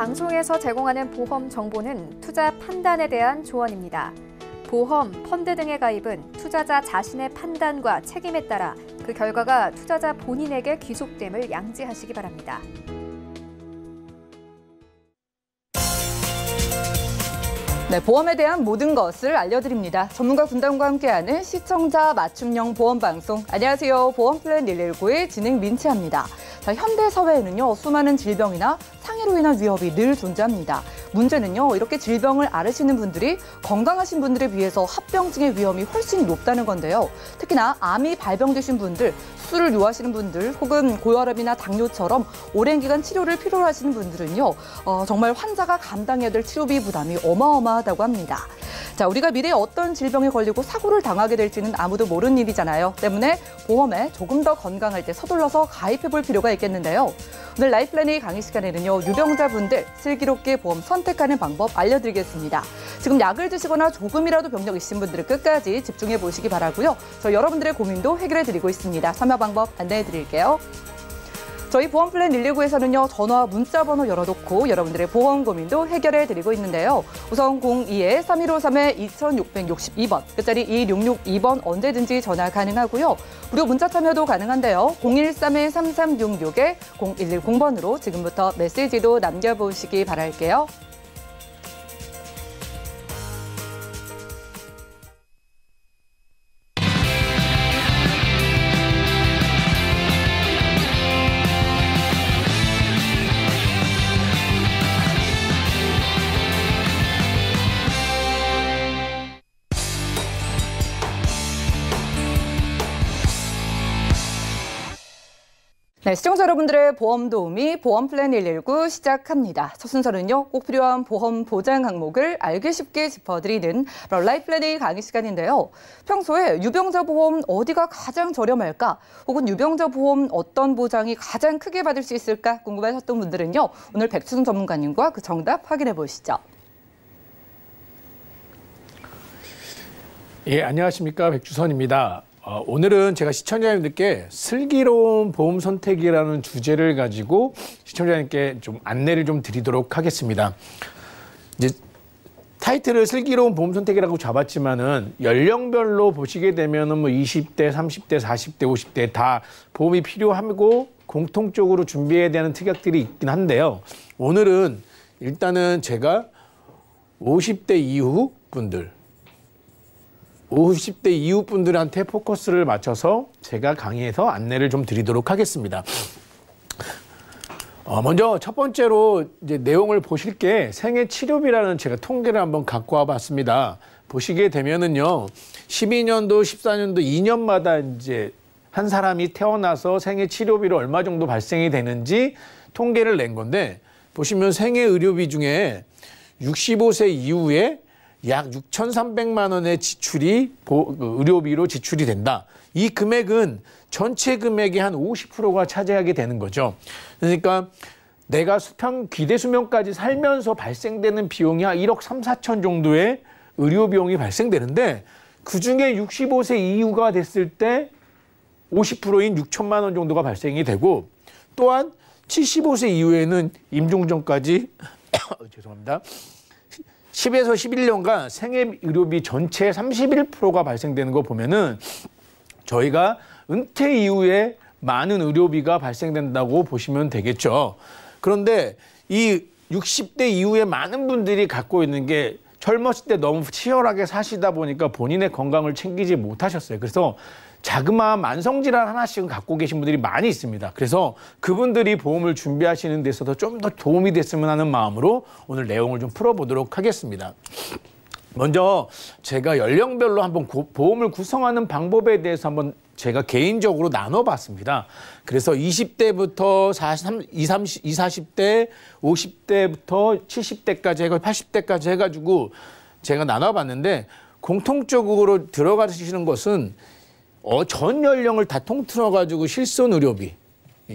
방송에서 제공하는 보험 정보는 투자 판단에 대한 조언입니다. 보험, 펀드 등의 가입은 투자자 자신의 판단과 책임에 따라 그 결과가 투자자 본인에게 귀속됨을 양지하시기 바랍니다. 네, 보험에 대한 모든 것을 알려드립니다. 전문가 군단과 함께하는 시청자 맞춤형 보험방송. 안녕하세요. 보험플랜 119의 진행 민채합니다. 자, 현대 사회에는요, 수많은 질병이나 상해로 인한 위협이 늘 존재합니다. 문제는요, 이렇게 질병을 앓으시는 분들이 건강하신 분들에 비해서 합병증의 위험이 훨씬 높다는 건데요. 특히나 암이 발병되신 분들, 술을 요하시는 분들, 혹은 고혈압이나 당뇨처럼 오랜 기간 치료를 필요로 하시는 분들은요, 정말 환자가 감당해야 될 치료비 부담이 어마어마하다고 합니다. 자, 우리가 미래에 어떤 질병에 걸리고 사고를 당하게 될지는 아무도 모르는 일이잖아요. 때문에 보험에 조금 더 건강할 때 서둘러서 가입해볼 필요가 있겠는데요. 오늘 라이플랜 A 강의 시간에는요, 유병자분들 슬기롭게 보험 선택하는 방법 알려드리겠습니다. 지금 약을 드시거나 조금이라도 병력 있으신 분들은 끝까지 집중해 보시기 바라고요. 저 여러분들의 고민도 해결해 드리고 있습니다. 참여 방법 안내해 드릴게요. 저희 보험플랜 119에서는요, 전화, 문자 번호 열어놓고 여러분들의 보험 고민도 해결해 드리고 있는데요. 우선 02-3153-2662번, 끝자리 2662번 언제든지 전화 가능하고요. 무료 문자 참여도 가능한데요. 013-3366-0110번으로 지금부터 메시지도 남겨보시기 바랄게요. 네, 시청자 여러분들의 보험 도우미 보험플랜 119 시작합니다. 첫 순서는요, 꼭 필요한 보험 보장 항목을 알기 쉽게 짚어드리는 라이플랜 A 강의 시간인데요. 평소에 유병자 보험 어디가 가장 저렴할까? 혹은 유병자 보험 어떤 보장이 가장 크게 받을 수 있을까? 궁금하셨던 분들은요, 오늘 백추선 전문가님과 그 정답 확인해 보시죠. 예, 안녕하십니까. 백주선입니다. 오늘은 제가 시청자님들께 슬기로운 보험 선택이라는 주제를 가지고 시청자님께 좀 안내를 좀 드리도록 하겠습니다. 이제 타이틀을 슬기로운 보험 선택이라고 잡았지만은 연령별로 보시게 되면은 뭐 20대, 30대, 40대, 50대 다 보험이 필요하고 공통적으로 준비해야 되는 특약들이 있긴 한데요. 오늘은 일단은 제가 50대 이후 분들, 50대 이후 분들한테 포커스를 맞춰서 제가 강의에서 안내를 좀 드리도록 하겠습니다. 먼저 첫 번째로 이제 내용을 보실 게 생애 치료비라는 제가 통계를 한번 갖고 와봤습니다. 보시게 되면은요, 12년도, 14년도 2년마다 이제 한 사람이 태어나서 생애 치료비로 얼마 정도 발생이 되는지 통계를 낸 건데, 보시면 생애 의료비 중에 65세 이후에 약 6,300만 원의 지출이 의료비로 지출이 된다. 이 금액은 전체 금액의 한 50%가 차지하게 되는 거죠. 그러니까 내가 기대 수명까지 살면서 발생되는 비용이 한 1억 3, 4천 정도의 의료 비용이 발생되는데, 그중에 65세 이후가 됐을 때 50%인 6천만 원 정도가 발생이 되고, 또한 75세 이후에는 임종 전까지 죄송합니다. 10에서 11년간 생애 의료비 전체 31%가 발생되는 거 보면은 저희가 은퇴 이후에 많은 의료비가 발생된다고 보시면 되겠죠. 그런데 이 60대 이후에 많은 분들이 갖고 있는 게 젊었을 때 너무 치열하게 사시다 보니까 본인의 건강을 챙기지 못하셨어요. 그래서 자그마한 만성질환 하나씩은 갖고 계신 분들이 많이 있습니다. 그래서 그분들이 보험을 준비하시는 데 있어서 좀 더 도움이 됐으면 하는 마음으로 오늘 내용을 좀 풀어보도록 하겠습니다. 먼저 제가 연령별로 한번 보험을 구성하는 방법에 대해서 한번 제가 개인적으로 나눠봤습니다. 그래서 20대부터 20, 40대, 50대부터 70대까지 해서 80대까지 해가지고 제가 나눠봤는데, 공통적으로 들어가시는 것은 전 연령을 다 통틀어가지고 실손의료비,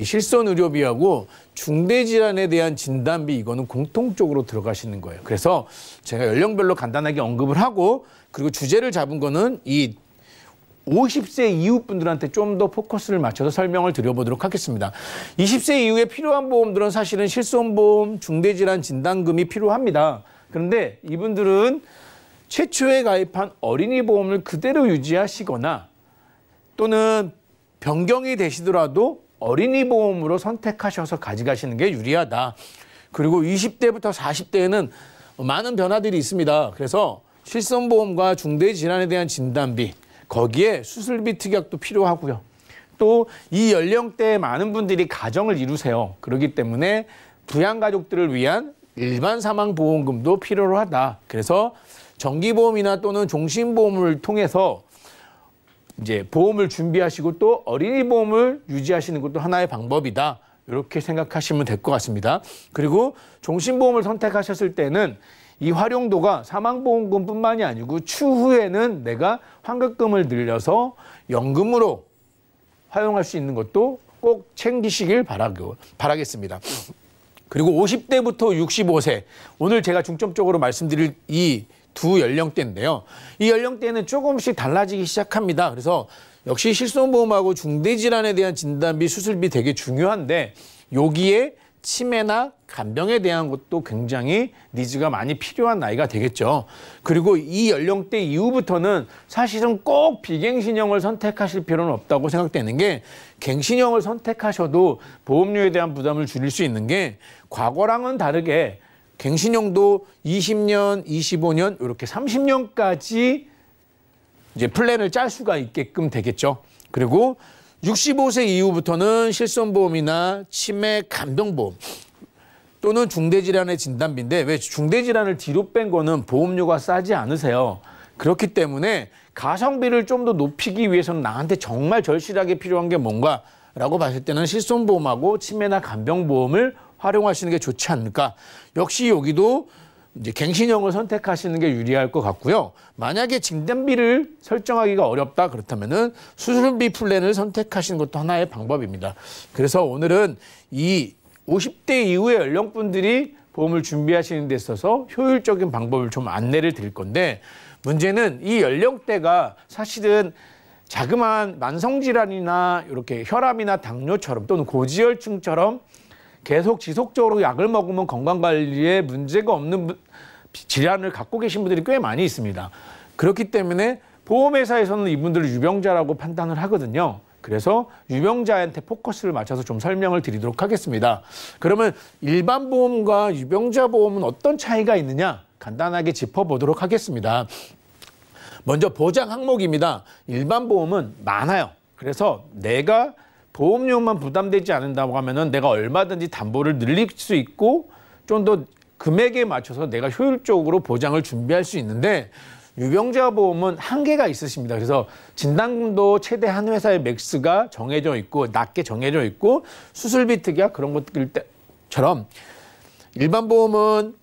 실손의료비하고 중대질환에 대한 진단비, 이거는 공통적으로 들어가시는 거예요. 그래서 제가 연령별로 간단하게 언급을 하고, 그리고 주제를 잡은 거는 이 50세 이후 분들한테 좀 더 포커스를 맞춰서 설명을 드려보도록 하겠습니다. 20세 이후에 필요한 보험들은 사실은 실손보험, 중대질환 진단금이 필요합니다. 그런데 이분들은 최초에 가입한 어린이 보험을 그대로 유지하시거나 또는 변경이 되시더라도 어린이 보험으로 선택하셔서 가져가시는 게 유리하다. 그리고 20대부터 40대에는 많은 변화들이 있습니다. 그래서 실손보험과 중대질환에 대한 진단비, 거기에 수술비 특약도 필요하고요. 또 이 연령대에 많은 분들이 가정을 이루세요. 그렇기 때문에 부양가족들을 위한 일반 사망보험금도 필요로 하다. 그래서 정기보험이나 또는 종신보험을 통해서 이제 보험을 준비하시고 또 어린이 보험을 유지하시는 것도 하나의 방법이다. 이렇게 생각하시면 될 것 같습니다. 그리고 종신보험을 선택하셨을 때는 이 활용도가 사망보험금뿐만이 아니고 추후에는 내가 환급금을 늘려서 연금으로 활용할 수 있는 것도 꼭 챙기시길 바라겠습니다. 그리고 50대부터 65세, 오늘 제가 중점적으로 말씀드릴 이 두 연령대인데요. 이 연령대는 조금씩 달라지기 시작합니다. 그래서 역시 실손보험하고 중대질환에 대한 진단비, 수술비 되게 중요한데 여기에 치매나 간병에 대한 것도 굉장히 니즈가 많이 필요한 나이가 되겠죠. 그리고 이 연령대 이후부터는 사실은 꼭 비갱신형을 선택하실 필요는 없다고 생각되는 게 갱신형을 선택하셔도 보험료에 대한 부담을 줄일 수 있는 게 과거랑은 다르게 갱신형도 20년, 25년 이렇게 30년까지 이제 플랜을 짤 수가 있게끔 되겠죠. 그리고 65세 이후부터는 실손보험이나 치매, 간병보험 또는 중대질환의 진단비인데 왜 중대질환을 뒤로 뺀 거는 보험료가 싸지 않으세요. 그렇기 때문에 가성비를 좀 더 높이기 위해서는 나한테 정말 절실하게 필요한 게 뭔가라고 봤을 때는 실손보험하고 치매나 간병보험을 활용하시는 게 좋지 않을까. 역시 여기도 이제 갱신형을 선택하시는 게 유리할 것 같고요. 만약에 진단비를 설정하기가 어렵다 그렇다면은 수술비 플랜을 선택하시는 것도 하나의 방법입니다. 그래서 오늘은 이 50대 이후의 연령분들이 보험을 준비하시는 데 있어서 효율적인 방법을 좀 안내를 드릴 건데 문제는 이 연령대가 사실은 자그마한 만성질환이나 이렇게 혈압이나 당뇨처럼 또는 고지혈증처럼 계속 지속적으로 약을 먹으면 건강관리에 문제가 없는 질환을 갖고 계신 분들이 꽤 많이 있습니다. 그렇기 때문에 보험회사에서는 이분들을 유병자라고 판단을 하거든요. 그래서 유병자한테 포커스를 맞춰서 좀 설명을 드리도록 하겠습니다. 그러면 일반 보험과 유병자 보험은 어떤 차이가 있느냐 간단하게 짚어보도록 하겠습니다. 먼저 보장 항목입니다. 일반 보험은 많아요. 그래서 내가 보험료만 부담되지 않는다고 하면은 내가 얼마든지 담보를 늘릴 수 있고 좀 더 금액에 맞춰서 내가 효율적으로 보장을 준비할 수 있는데 유병자 보험은 한계가 있으십니다. 그래서 진단금도 최대 한 회사의 맥스가 정해져 있고 낮게 정해져 있고 수술비 특약 그런 것들처럼 일반 보험은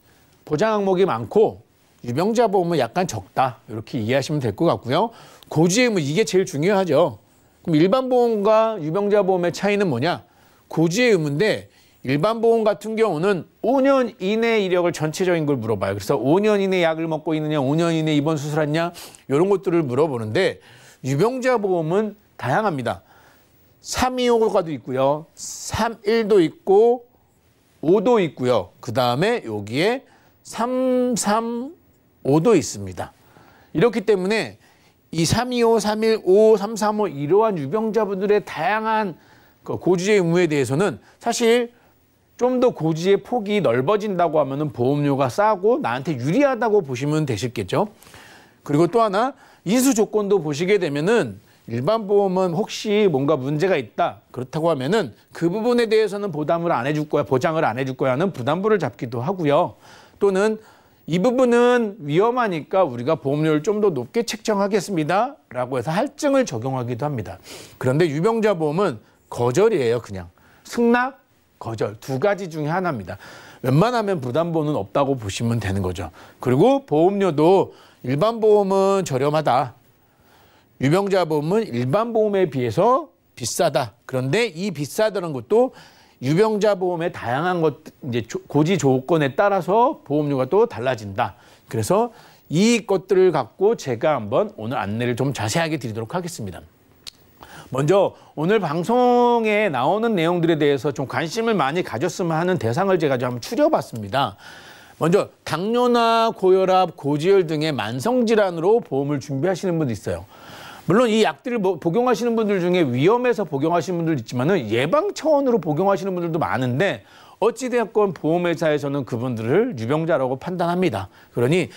보장 항목이 많고 유병자 보험은 약간 적다. 이렇게 이해하시면 될 것 같고요. 고지의 의무 이게 제일 중요하죠. 그럼 일반 보험과 유병자 보험의 차이는 뭐냐? 고지의 의무인데 일반 보험 같은 경우는 5년 이내 이력을 전체적인 걸 물어봐요. 그래서 5년 이내 약을 먹고 있느냐, 5년 이내 입원 수술했냐 이런 것들을 물어보는데 유병자 보험은 다양합니다. 325가도 있고요. 31도 있고 5도 있고요. 그다음에 여기에 335도 있습니다. 이렇기 때문에 이 325, 315, 335 이러한 유병자분들의 다양한 고지의 의무에 대해서는 사실 좀 더 고지의 폭이 넓어진다고 하면은 보험료가 싸고 나한테 유리하다고 보시면 되시겠죠. 그리고 또 하나 이수 조건도 보시게 되면은 일반 보험은 혹시 뭔가 문제가 있다 그렇다고 하면은 그 부분에 대해서는 보장을 안 해줄 거야 하는 부담부를 잡기도 하고요. 또는 이 부분은 위험하니까 우리가 보험료를 좀 더 높게 책정하겠습니다 라고 해서 할증을 적용하기도 합니다. 그런데 유병자 보험은 거절이에요. 그냥 승낙, 거절 두 가지 중에 하나입니다. 웬만하면 부담보는 없다고 보시면 되는 거죠. 그리고 보험료도 일반 보험은 저렴하다. 유병자 보험은 일반 보험에 비해서 비싸다. 그런데 이 비싸다는 것도 유병자 보험의 다양한 것 이제 고지 조건에 따라서 보험료가 또 달라진다. 그래서 이 것들을 갖고 제가 한번 오늘 안내를 좀 자세하게 드리도록 하겠습니다. 먼저 오늘 방송에 나오는 내용들에 대해서 좀 관심을 많이 가졌으면 하는 대상을 제가 좀 한번 추려봤습니다. 먼저 당뇨나 고혈압, 고지혈 등의 만성질환으로 보험을 준비하시는 분도 있어요. 물론 이 약들을 복용하시는 분들 중에 위험해서 복용하시는 분들도 있지만은 예방 차원으로 복용하시는 분들도 많은데 어찌되었건 보험회사에서는 그분들을 유병자라고 판단합니다. 그러니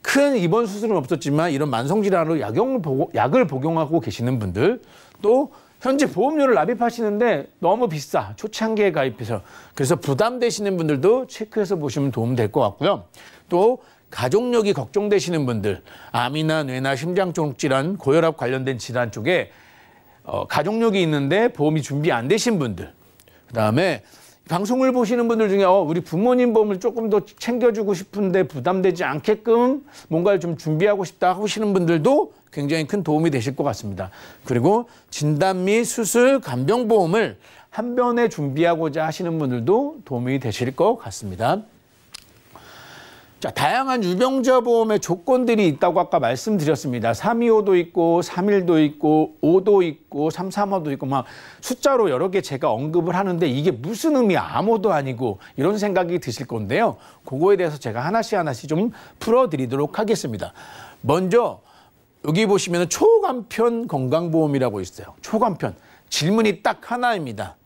큰 입원 수술은 없었지만 이런 만성질환으로 약을 복용하고 계시는 분들, 또 현재 보험료를 납입하시는데 너무 비싸, 초창기에 가입해서 그래서 부담되시는 분들도 체크해서 보시면 도움될 것 같고요. 또 가족력이 걱정되시는 분들, 암이나 뇌나 심장 쪽 질환, 고혈압 관련된 질환 쪽에 가족력이 있는데 보험이 준비 안 되신 분들, 그다음에 방송을 보시는 분들 중에 우리 부모님 보험을 조금 더 챙겨주고 싶은데 부담되지 않게끔 뭔가를 좀 준비하고 싶다 하시는 분들도 굉장히 큰 도움이 되실 것 같습니다. 그리고 진단 및 수술, 간병보험을 한 번에 준비하고자 하시는 분들도 도움이 되실 것 같습니다. 자, 다양한 유병자 보험의 조건들이 있다고 아까 말씀드렸습니다. 325도 있고 31도 있고 5도 있고 335도 있고 막 숫자로 여러 개 제가 언급을 하는데 이게 무슨 의미야, 아무도 아니고 이런 생각이 드실 건데요. 그거에 대해서 제가 하나씩 좀 풀어드리도록 하겠습니다. 먼저 여기 보시면 초간편 건강보험이라고 있어요. 초간편. 질문이 딱 하나입니다.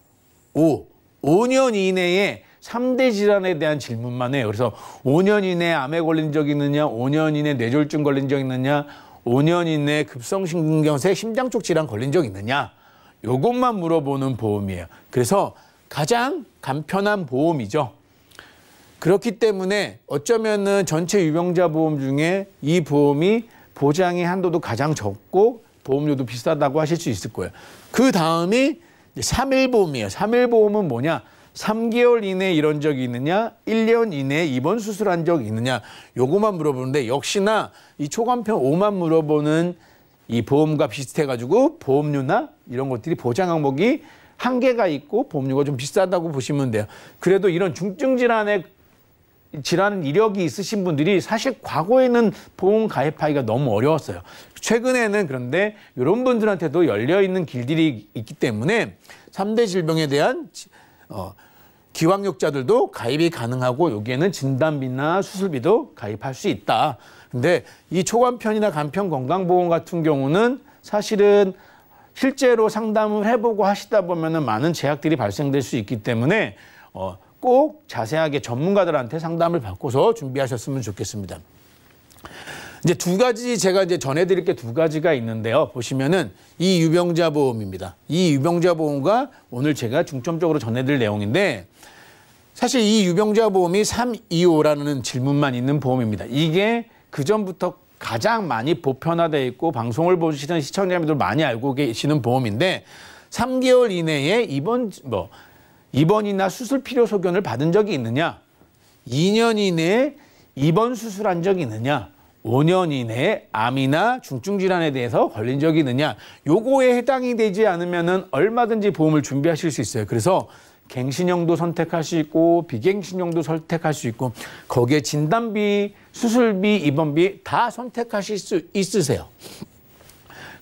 5년 이내에 3대 질환에 대한 질문만 해요. 그래서 5년 이내에 암에 걸린 적이 있느냐, 5년 이내에 뇌졸중 걸린 적이 있느냐, 5년 이내에 급성심근경색 심장 쪽 질환 걸린 적이 있느냐, 요것만 물어보는 보험이에요. 그래서 가장 간편한 보험이죠. 그렇기 때문에 어쩌면은 전체 유병자 보험 중에 이 보험이 보장의 한도도 가장 적고 보험료도 비싸다고 하실 수 있을 거예요. 그 다음이 3일보험이에요. 3일보험은 뭐냐? 3개월 이내에 이런 적이 있느냐, 1년 이내에 입원 수술한 적이 있느냐, 요거만 물어보는데 역시나 이 초간편 5만 물어보는 이 보험과 비슷해가지고 보험료나 이런 것들이 보장 항목이 한계가 있고 보험료가 좀 비싸다고 보시면 돼요. 그래도 이런 중증 질환 이력이 있으신 분들이 사실 과거에는 보험 가입하기가 너무 어려웠어요. 최근에는 그런데 이런 분들한테도 열려있는 길들이 있기 때문에 3대 질병에 대한 기왕력자들도 가입이 가능하고 여기에는 진단비나 수술비도 가입할 수 있다. 근데 이 초간편이나 간편 건강보험 같은 경우는 사실은 실제로 상담을 해보고 하시다 보면은 많은 제약들이 발생될 수 있기 때문에 꼭 자세하게 전문가들한테 상담을 받고서 준비하셨으면 좋겠습니다. 이제 두 가지 제가 이제 전해드릴 게 두 가지가 있는데요. 보시면은 이 유병자 보험입니다. 이 유병자 보험과 오늘 제가 중점적으로 전해드릴 내용인데 사실 이 유병자 보험이 325라는 질문만 있는 보험입니다. 이게 그전부터 가장 많이 보편화되어 있고 방송을 보시는 시청자분들 많이 알고 계시는 보험인데 3개월 이내에 입원이나 수술 필요 소견을 받은 적이 있느냐? 2년 이내에 입원 수술한 적이 있느냐? 5년 이내에 암이나 중증 질환에 대해서 걸린 적이 있느냐? 요거에 해당이 되지 않으면은 얼마든지 보험을 준비하실 수 있어요. 그래서 갱신형도 선택할 수 있고 비갱신형도 선택할 수 있고 거기에 진단비, 수술비, 입원비 다 선택하실 수 있으세요.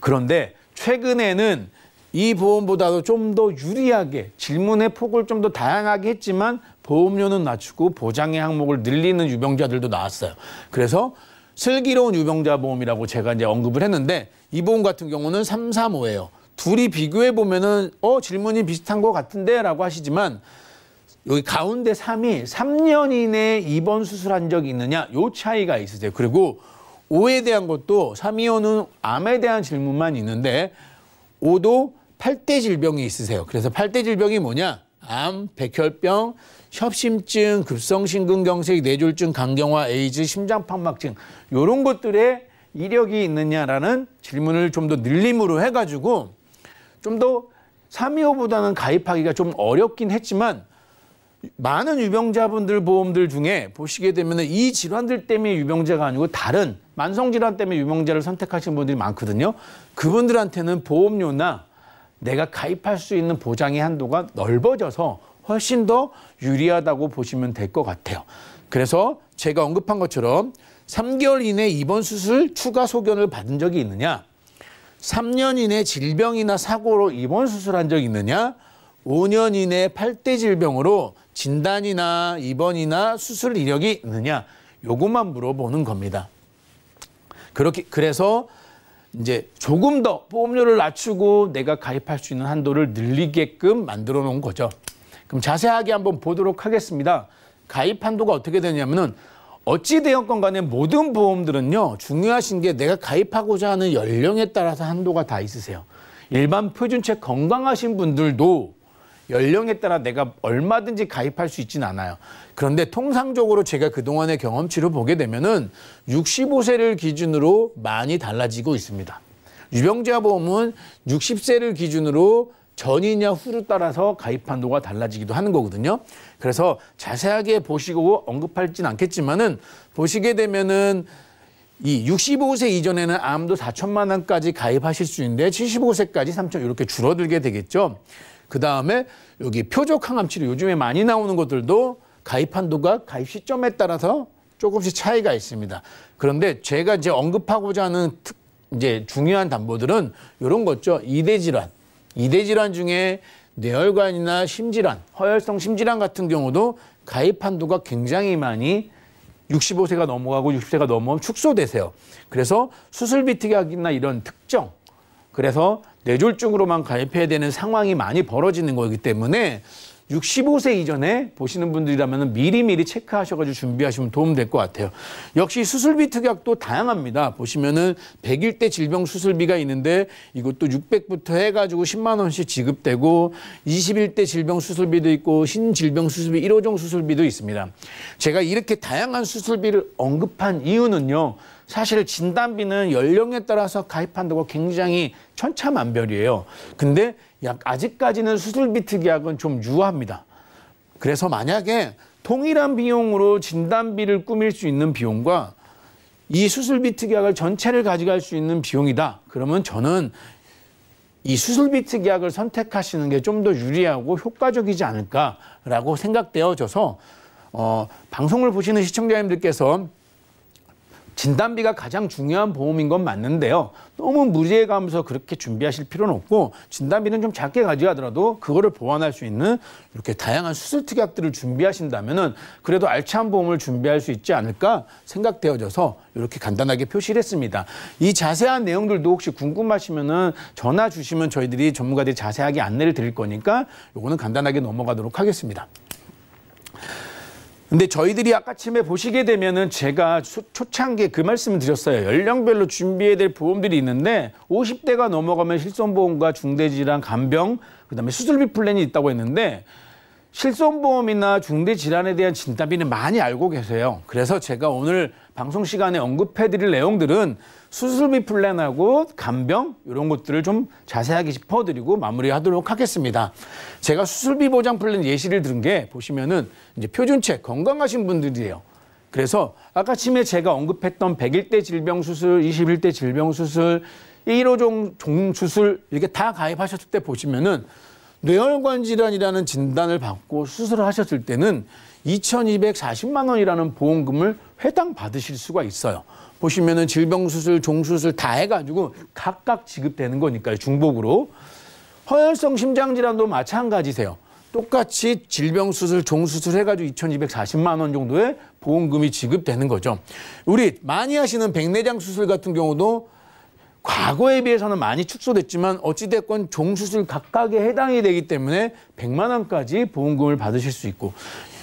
그런데 최근에는 이 보험보다도 좀 더 유리하게 질문의 폭을 좀 더 다양하게 했지만 보험료는 낮추고 보장의 항목을 늘리는 유병자들도 나왔어요. 그래서 슬기로운 유병자 보험이라고 제가 이제 언급을 했는데 이 보험 같은 경우는 335예요. 둘이 비교해 보면은 질문이 비슷한 것 같은데 라고 하시지만 여기 가운데 3이 3년 이내에 입원 수술한 적이 있느냐 요 차이가 있으세요. 그리고 5에 대한 것도 325는 암에 대한 질문만 있는데 5도 8대 질병이 있으세요. 그래서 8대 질병이 뭐냐? 암, 백혈병, 협심증, 급성심근경색, 뇌졸중, 간경화, 에이즈, 심장판막증 이런 것들에 이력이 있느냐라는 질문을 좀 더 늘림으로 해가지고 좀 더 325보다는 가입하기가 좀 어렵긴 했지만 많은 유병자분들 보험들 중에 보시게 되면 이 질환들 때문에 유병자가 아니고 다른 만성질환 때문에 유병자를 선택하시는 분들이 많거든요. 그분들한테는 보험료나 내가 가입할 수 있는 보장의 한도가 넓어져서 훨씬 더 유리하다고 보시면 될 것 같아요. 그래서 제가 언급한 것처럼 3개월 이내 입원 수술 추가 소견을 받은 적이 있느냐? 3년 이내 질병이나 사고로 입원 수술한 적이 있느냐? 5년 이내 8대 질병으로 진단이나 입원이나 수술 이력이 있느냐? 요것만 물어보는 겁니다. 그래서 이제 조금 더 보험료를 낮추고 내가 가입할 수 있는 한도를 늘리게끔 만들어 놓은 거죠. 그럼 자세하게 한번 보도록 하겠습니다. 가입 한도가 어떻게 되냐면은 어찌되었건 간에 모든 보험들은요, 중요하신 게 내가 가입하고자 하는 연령에 따라서 한도가 다 있으세요. 일반 표준체 건강하신 분들도 연령에 따라 내가 얼마든지 가입할 수 있지는 않아요. 그런데 통상적으로 제가 그동안의 경험치를 보게 되면은 65세를 기준으로 많이 달라지고 있습니다. 유병자 보험은 60세를 기준으로 전이냐 후를 따라서 가입 한도가 달라지기도 하는 거거든요. 그래서 자세하게 보시고 언급하진 않겠지만은 보시게 되면은 이 65세 이전에는 아무도 4천만 원까지 가입하실 수 있는데 75세까지 3천 이렇게 줄어들게 되겠죠. 그 다음에 여기 표적 항암 치료 요즘에 많이 나오는 것들도 가입 한도가 가입 시점에 따라서 조금씩 차이가 있습니다. 그런데 제가 이제 언급하고자 하는 이제 중요한 담보들은 이런 거죠. 2대 질환. 2대 질환 중에 뇌혈관이나 심질환, 허혈성 심질환 같은 경우도 가입 한도가 굉장히 많이 65세가 넘어가고 60세가 넘어가면 축소되세요. 그래서 수술비 특약이나 이런 특정, 그래서 뇌졸중으로만 가입해야 되는 상황이 많이 벌어지는 거기 때문에 65세 이전에 보시는 분들이라면 미리미리 체크하셔가지고 준비하시면 도움될 것 같아요. 역시 수술비 특약도 다양합니다. 보시면은 100일 대 질병 수술비가 있는데 이것도 600부터 해가지고 10만 원씩 지급되고 20일 대 질병 수술비도 있고 신질병 수술비 1호종 수술비도 있습니다. 제가 이렇게 다양한 수술비를 언급한 이유는요. 사실 진단비는 연령에 따라서 가입 한도가 굉장히 천차만별이에요. 근데 아직까지는 수술비 특약은 좀 유효합니다. 그래서 만약에 동일한 비용으로 진단비를 꾸밀 수 있는 비용과 이 수술비 특약을 전체를 가져갈 수 있는 비용이다. 그러면 저는 이 수술비 특약을 선택하시는 게 좀 더 유리하고 효과적이지 않을까라고 생각되어져서 방송을 보시는 시청자님들께서 진단비가 가장 중요한 보험인 건 맞는데요. 너무 무리해가면서 그렇게 준비하실 필요는 없고 진단비는 좀 작게 가져가더라도 그거를 보완할 수 있는 이렇게 다양한 수술 특약들을 준비하신다면은 그래도 알찬 보험을 준비할 수 있지 않을까 생각되어져서 이렇게 간단하게 표시를 했습니다. 이 자세한 내용들도 혹시 궁금하시면은 전화 주시면 저희들이 전문가들이 자세하게 안내를 드릴 거니까 요거는 간단하게 넘어가도록 하겠습니다. 근데 저희들이 아까쯤에 보시게 되면은 제가 초창기에 그 말씀을 드렸어요. 연령별로 준비해야 될 보험들이 있는데 50대가 넘어가면 실손보험과 중대질환, 간병, 그다음에 수술비 플랜이 있다고 했는데 실손보험이나 중대질환에 대한 진단비는 많이 알고 계세요. 그래서 제가 오늘 방송 시간에 언급해드릴 내용들은 수술비 플랜하고 간병 이런 것들을 좀 자세하게 짚어드리고 마무리하도록 하겠습니다. 제가 수술비 보장 플랜 예시를 들은 게 보시면은 이제 표준체 건강하신 분들이에요. 그래서 아까쯤에 제가 언급했던 100일대 질병 수술, 21대 질병 수술, 1호종 종수술 이렇게 다 가입하셨을 때 보시면은 뇌혈관 질환이라는 진단을 받고 수술을 하셨을 때는 2,240만 원이라는 보험금을 회당 받으실 수가 있어요. 보시면은 질병수술, 종수술 다 해가지고 각각 지급되는 거니까요. 중복으로. 허혈성 심장질환도 마찬가지세요. 똑같이 질병수술, 종수술 해가지고 2,240만 원 정도의 보험금이 지급되는 거죠. 우리 많이 하시는 백내장 수술 같은 경우도 과거에 비해서는 많이 축소됐지만 어찌됐건 종수술 각각에 해당이 되기 때문에 100만 원까지 보험금을 받으실 수 있고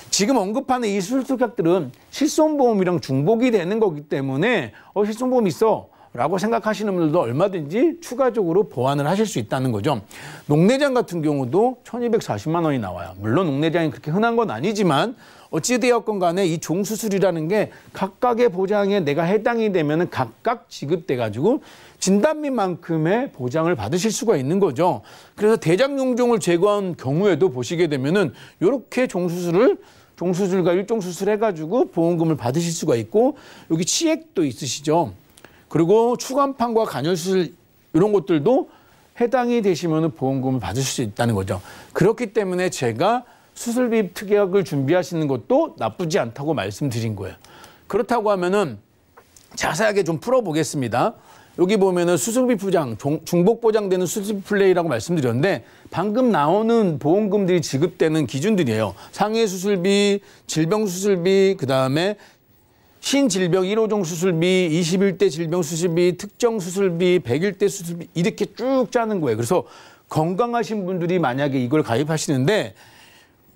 지금 언급하는 이 수술 특약들은 실손보험이랑 중복이 되는 거기 때문에 실손보험 있어 라고 생각하시는 분들도 얼마든지 추가적으로 보완을 하실 수 있다는 거죠. 녹내장 같은 경우도 1,240만 원이 나와요. 물론 녹내장이 그렇게 흔한 건 아니지만 어찌되었건 간에 이 종수술이라는 게 각각의 보장에 내가 해당이 되면 각각 지급돼가지고 진단비만큼의 보장을 받으실 수가 있는 거죠. 그래서 대장용종을 제거한 경우에도 보시게 되면은 이렇게 종수술과 일종수술 해가지고 보험금을 받으실 수가 있고 여기 치액도 있으시죠. 그리고 추간판과 간혈수술 이런 것들도 해당이 되시면 보험금을 받으실 수 있다는 거죠. 그렇기 때문에 제가 수술비 특약을 준비하시는 것도 나쁘지 않다고 말씀드린 거예요. 그렇다고 하면은 자세하게 좀 풀어보겠습니다. 여기 보면은 수술비 부장, 중복 보장되는 수술비 플레이라고 말씀드렸는데 방금 나오는 보험금들이 지급되는 기준들이에요. 상해 수술비, 질병 수술비, 그다음에 신질병 1호종 수술비, 21대 질병 수술비, 특정 수술비, 100일대 수술비 이렇게 쭉 짜는 거예요. 그래서 건강하신 분들이 만약에 이걸 가입하시는데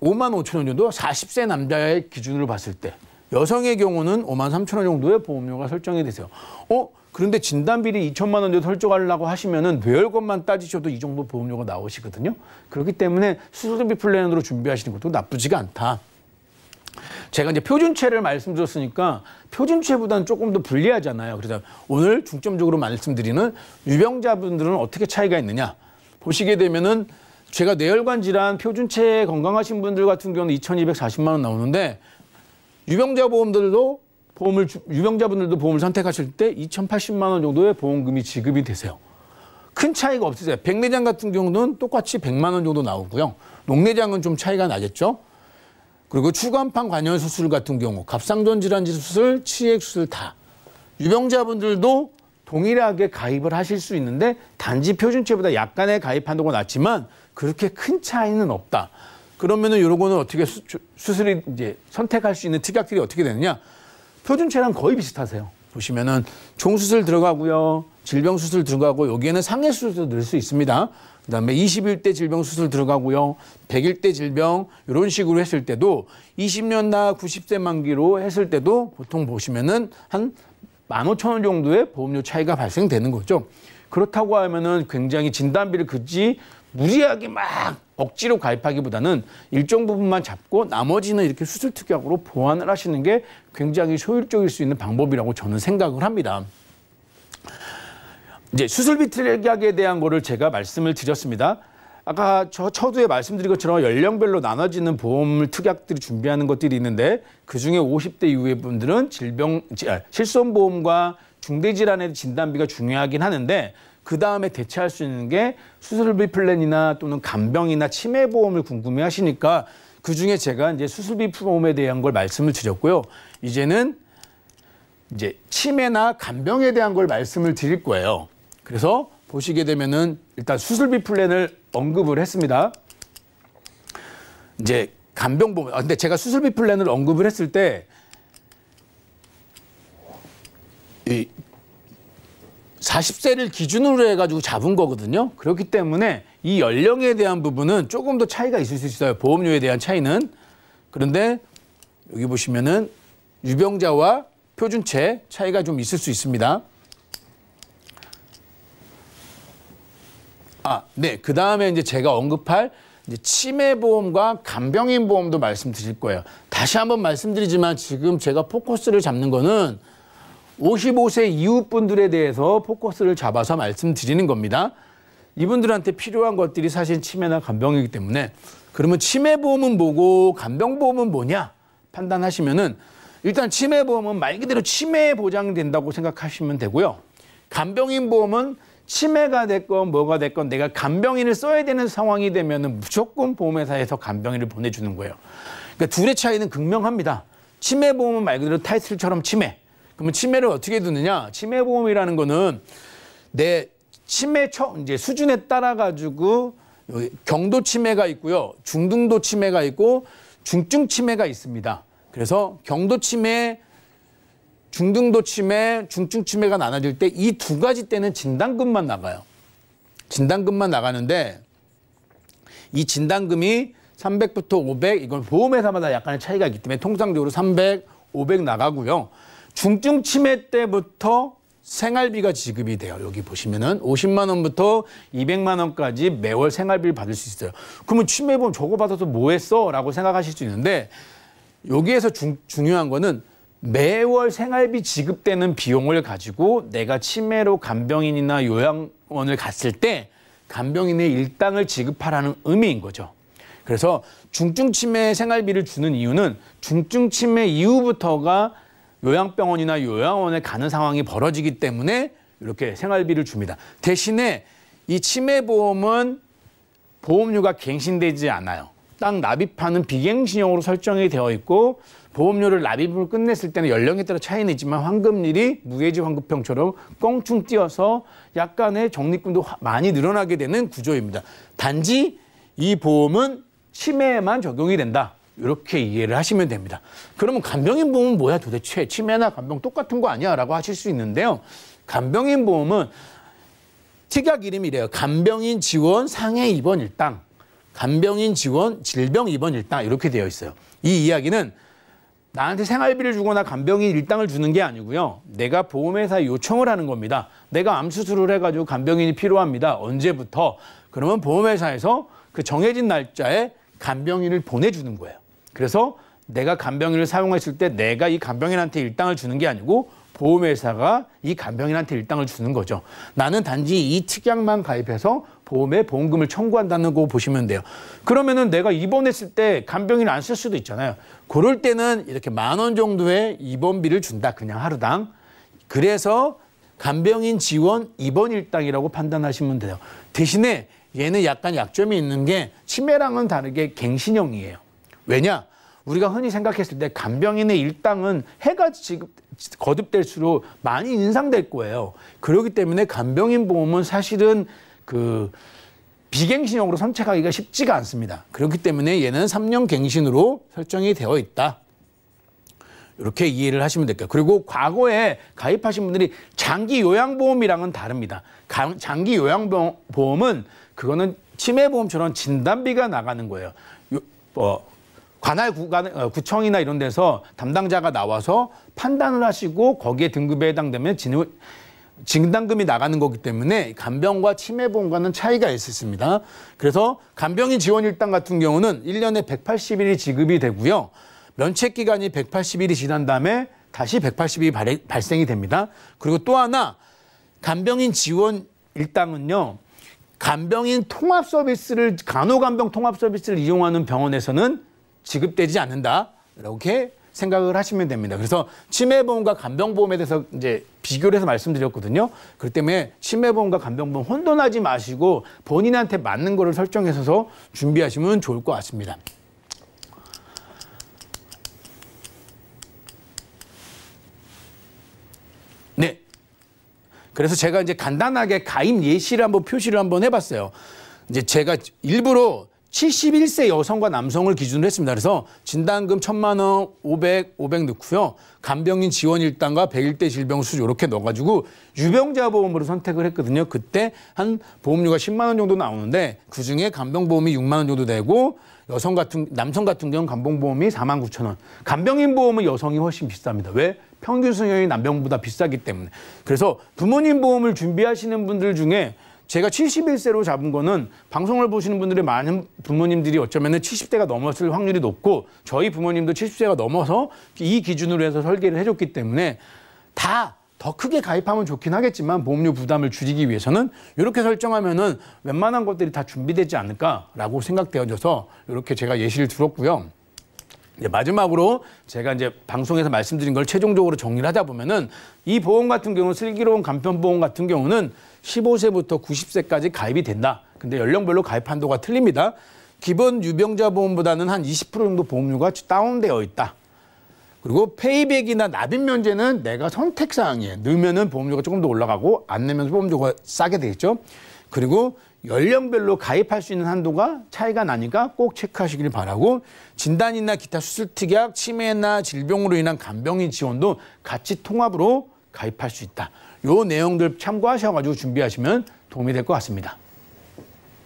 5만 5천 원 정도 40세 남자의 기준으로 봤을 때 여성의 경우는 5만 3천 원 정도의 보험료가 설정이 되세요. 그런데 진단비리 2천만 원 정도 설정하려고 하시면은 뇌혈관만 따지셔도 이 정도 보험료가 나오시거든요. 그렇기 때문에 수술비 플랜으로 준비하시는 것도 나쁘지가 않다. 제가 이제 표준체를 말씀드렸으니까 표준체보다는 조금 더 불리하잖아요. 그래서 오늘 중점적으로 말씀드리는 유병자분들은 어떻게 차이가 있느냐. 보시게 되면은 제가 뇌혈관 질환 표준체 건강하신 분들 같은 경우는 2,240만 원 나오는데 유병자분들도 보험을 선택하실 때 2,080만 원 정도의 보험금이 지급이 되세요. 큰 차이가 없으세요. 백내장 같은 경우는 똑같이 100만 원 정도 나오고요. 녹내장은 좀 차이가 나겠죠. 그리고 추간판 관여 수술 같은 경우, 갑상선 질환 수술, 치액 수술 다 유병자분들도 동일하게 가입을 하실 수 있는데 단지 표준체보다 약간의 가입 한도가 낮지만 그렇게 큰 차이는 없다. 그러면은 이런 거는 어떻게 수술이 이제 선택할 수 있는 특약들이 어떻게 되느냐? 표준체랑 거의 비슷하세요. 보시면은 종수술 들어가고요, 질병 수술 들어가고 여기에는 상해 수술도 넣을 수 있습니다. 그다음에 21대 질병 수술 들어가고요, 100일대 질병 이런 식으로 했을 때도 20년 나 90세 만기로 했을 때도 보통 보시면은 한 15,000원 정도의 보험료 차이가 발생되는 거죠. 그렇다고 하면은 굉장히 진단비를 그지 무리하게 막 억지로 가입하기보다는 일정 부분만 잡고 나머지는 이렇게 수술 특약으로 보완을 하시는 게 굉장히 효율적일 수 있는 방법이라고 저는 생각을 합니다. 이제 수술비 특약에 대한 거를 제가 말씀을 드렸습니다. 아까 처두에 말씀드린 것처럼 연령별로 나눠지는 보험 특약들이 준비하는 것들이 있는데 그중에 50대 이후의 분들은 실손보험과 중대질환의 진단비가 중요하긴 하는데 그 다음에 대체할 수 있는 게 수술비 플랜이나 또는 간병이나 치매보험을 궁금해 하시니까 그중에 제가 이제 수술비 보험에 대한 걸 말씀을 드렸고요. 이제는 이제 치매나 간병에 대한 걸 말씀을 드릴 거예요. 그래서 보시게 되면은 일단 수술비 플랜을 언급을 했습니다. 이제 간병보험. 근데 제가 수술비 플랜을 언급을 했을 때 이 40세를 기준으로 해가지고 잡은 거거든요. 그렇기 때문에 이 연령에 대한 부분은 조금 더 차이가 있을 수 있어요. 보험료에 대한 차이는. 그런데 여기 보시면은 유병자와 표준체 차이가 좀 있을 수 있습니다. 네. 그 다음에 이제 제가 언급할 이제 치매보험과 간병인 보험도 말씀드릴 거예요. 다시 한번 말씀드리지만 지금 제가 포커스를 잡는 거는 55세 이후 분들에 대해서 포커스를 잡아서 말씀드리는 겁니다. 이분들한테 필요한 것들이 사실 치매나 간병이기 때문에 그러면 치매보험은 뭐고 간병보험은 뭐냐 판단하시면은 일단 치매보험은 말 그대로 치매 보장이 된다고 생각하시면 되고요. 간병인 보험은 치매가 됐건 뭐가 됐건 내가 간병인을 써야 되는 상황이 되면은 무조건 보험회사에서 간병인을 보내주는 거예요. 그러니까 둘의 차이는 극명합니다. 치매보험은 말 그대로 타이틀처럼 치매. 그러면 치매를 어떻게 듣느냐? 치매보험이라는 거는 내 치매 이제 수준에 따라 가지고 경도 치매가 있고요, 중등도 치매가 있고 중증 치매가 있습니다. 그래서 경도 치매, 중등도 치매, 중증 치매가 나눠질 때 이 두 가지 때는 진단금만 나가요. 진단금만 나가는데 이 진단금이 300부터 500, 이건 보험회사마다 약간의 차이가 있기 때문에 통상적으로 300, 500 나가고요. 중증 치매 때부터 생활비가 지급이 돼요. 여기 보시면은 50만 원부터 200만 원까지 매월 생활비를 받을 수 있어요. 그러면 치매보험 저거 받아서 뭐 했어? 라고 생각하실 수 있는데 여기에서 중요한 거는 매월 생활비 지급되는 비용을 가지고 내가 치매로 간병인이나 요양원을 갔을 때 간병인의 일당을 지급하라는 의미인 거죠. 그래서 중증 치매 생활비를 주는 이유는 중증 치매 이후부터가 요양병원이나 요양원에 가는 상황이 벌어지기 때문에 이렇게 생활비를 줍니다. 대신에 이 치매보험은 보험료가 갱신되지 않아요. 딱 납입하는 비갱신형으로 설정이 되어 있고 보험료를 납입을 끝냈을 때는 연령에 따라 차이는 있지만 환급률이 무해지 환급형처럼 껑충 뛰어서 약간의 적립금도 많이 늘어나게 되는 구조입니다. 단지 이 보험은 치매에만 적용이 된다. 이렇게 이해를 하시면 됩니다. 그러면 간병인 보험은 뭐야 도대체? 치매나 간병 똑같은 거 아니야? 라고 하실 수 있는데요. 간병인 보험은 특약 이름이 이래요. 간병인 지원 상해 입원 일당, 간병인 지원 질병 입원 일당 이렇게 되어 있어요. 이 이야기는 나한테 생활비를 주거나 간병인 일당을 주는 게 아니고요. 내가 보험회사에 요청을 하는 겁니다. 내가 암 수술을 해가지고 간병인이 필요합니다. 언제부터? 그러면 보험회사에서 그 정해진 날짜에 간병인을 보내주는 거예요. 그래서 내가 간병인을 사용했을 때 내가 이 간병인한테 일당을 주는 게 아니고 보험회사가 이 간병인한테 일당을 주는 거죠. 나는 단지 이 특약만 가입해서 보험에 보험금을 청구한다는 거 보시면 돼요. 그러면은 내가 입원했을 때 간병인을 안 쓸 수도 있잖아요. 그럴 때는 이렇게 10,000원 정도의 입원비를 준다. 그냥 하루당. 그래서 간병인 지원 입원 일당이라고 판단하시면 돼요. 대신에 얘는 약간 약점이 있는 게 치매랑은 다르게 갱신형이에요. 왜냐? 우리가 흔히 생각했을 때 간병인의 일당은 해가 거듭될수록 많이 인상될 거예요. 그렇기 때문에 간병인 보험은 사실은 그 비갱신형으로 선택하기가 쉽지가 않습니다. 그렇기 때문에 얘는 3년 갱신으로 설정이 되어 있다. 이렇게 이해를 하시면 될까요? 그리고 과거에 가입하신 분들이 장기 요양보험이랑은 다릅니다. 장기 요양보험은 그거는 치매보험처럼 진단비가 나가는 거예요. 관할 구청이나 이런 데서 담당자가 나와서 판단을 하시고 거기에 등급에 해당되면 진단금이 나가는 거기 때문에 간병과 치매보험과는 차이가 있습니다. 그래서 간병인 지원 일당 같은 경우는 1년에 180일이 지급이 되고요. 면책기간이 180일이 지난 다음에 다시 180일이 발생이 됩니다. 그리고 또 하나 간병인 지원 일당은요. 간병인 통합 서비스를 간호간병 통합 서비스를 이용하는 병원에서는 지급되지 않는다. 이렇게 생각을 하시면 됩니다. 그래서 치매보험과 간병보험에 대해서 이제 비교를 해서 말씀드렸거든요. 그렇기 때문에 치매보험과 간병보험 혼돈하지 마시고 본인한테 맞는 거를 설정해서 준비하시면 좋을 것 같습니다. 네. 그래서 제가 이제 간단하게 가입 예시를 한번 표시를 한번 해봤어요. 이제 제가 일부러 71세 여성과 남성을 기준으로 했습니다. 그래서 진단금 1,000만 원, 500 넣고요. 간병인 지원 일당과 100일 질병 수술 이렇게 넣어가지고 유병자 보험으로 선택을 했거든요. 그때 한 보험료가 10만 원 정도 나오는데 그중에 간병보험이 6만 원 정도 되고 남성 같은 경우는 간병보험이 49,000원. 간병인 보험은 여성이 훨씬 비쌉니다. 왜? 평균 수명이 남병보다 비싸기 때문에. 그래서 부모님 보험을 준비하시는 분들 중에 제가 71세로 잡은 거는 방송을 보시는 분들의 많은 부모님들이 어쩌면은 70대가 넘었을 확률이 높고 저희 부모님도 70세가 넘어서 이 기준으로 해서 설계를 해줬기 때문에 다 더 크게 가입하면 좋긴 하겠지만 보험료 부담을 줄이기 위해서는 이렇게 설정하면은 웬만한 것들이 다 준비되지 않을까라고 생각되어져서 이렇게 제가 예시를 들었고요. 이제 마지막으로 제가 이제 방송에서 말씀드린 걸 최종적으로 정리를 하다 보면은 이 보험 같은 경우는 슬기로운 간편보험 같은 경우는 15세부터 90세까지 가입이 된다. 근데 연령별로 가입 한도가 틀립니다. 기본 유병자 보험보다는 한 20% 정도 보험료가 다운되어 있다. 그리고 페이백이나 납입 면제는 내가 선택 사항이에요. 넣으면은 보험료가 조금 더 올라가고 안 내면 보험료가 싸게 되겠죠. 그리고 연령별로 가입할 수 있는 한도가 차이가 나니까 꼭 체크하시길 바라고 진단이나 기타 수술 특약, 치매나 질병으로 인한 간병인 지원도 같이 통합으로 가입할 수 있다. 요 내용들 참고하셔가지고 준비하시면 도움이 될 것 같습니다.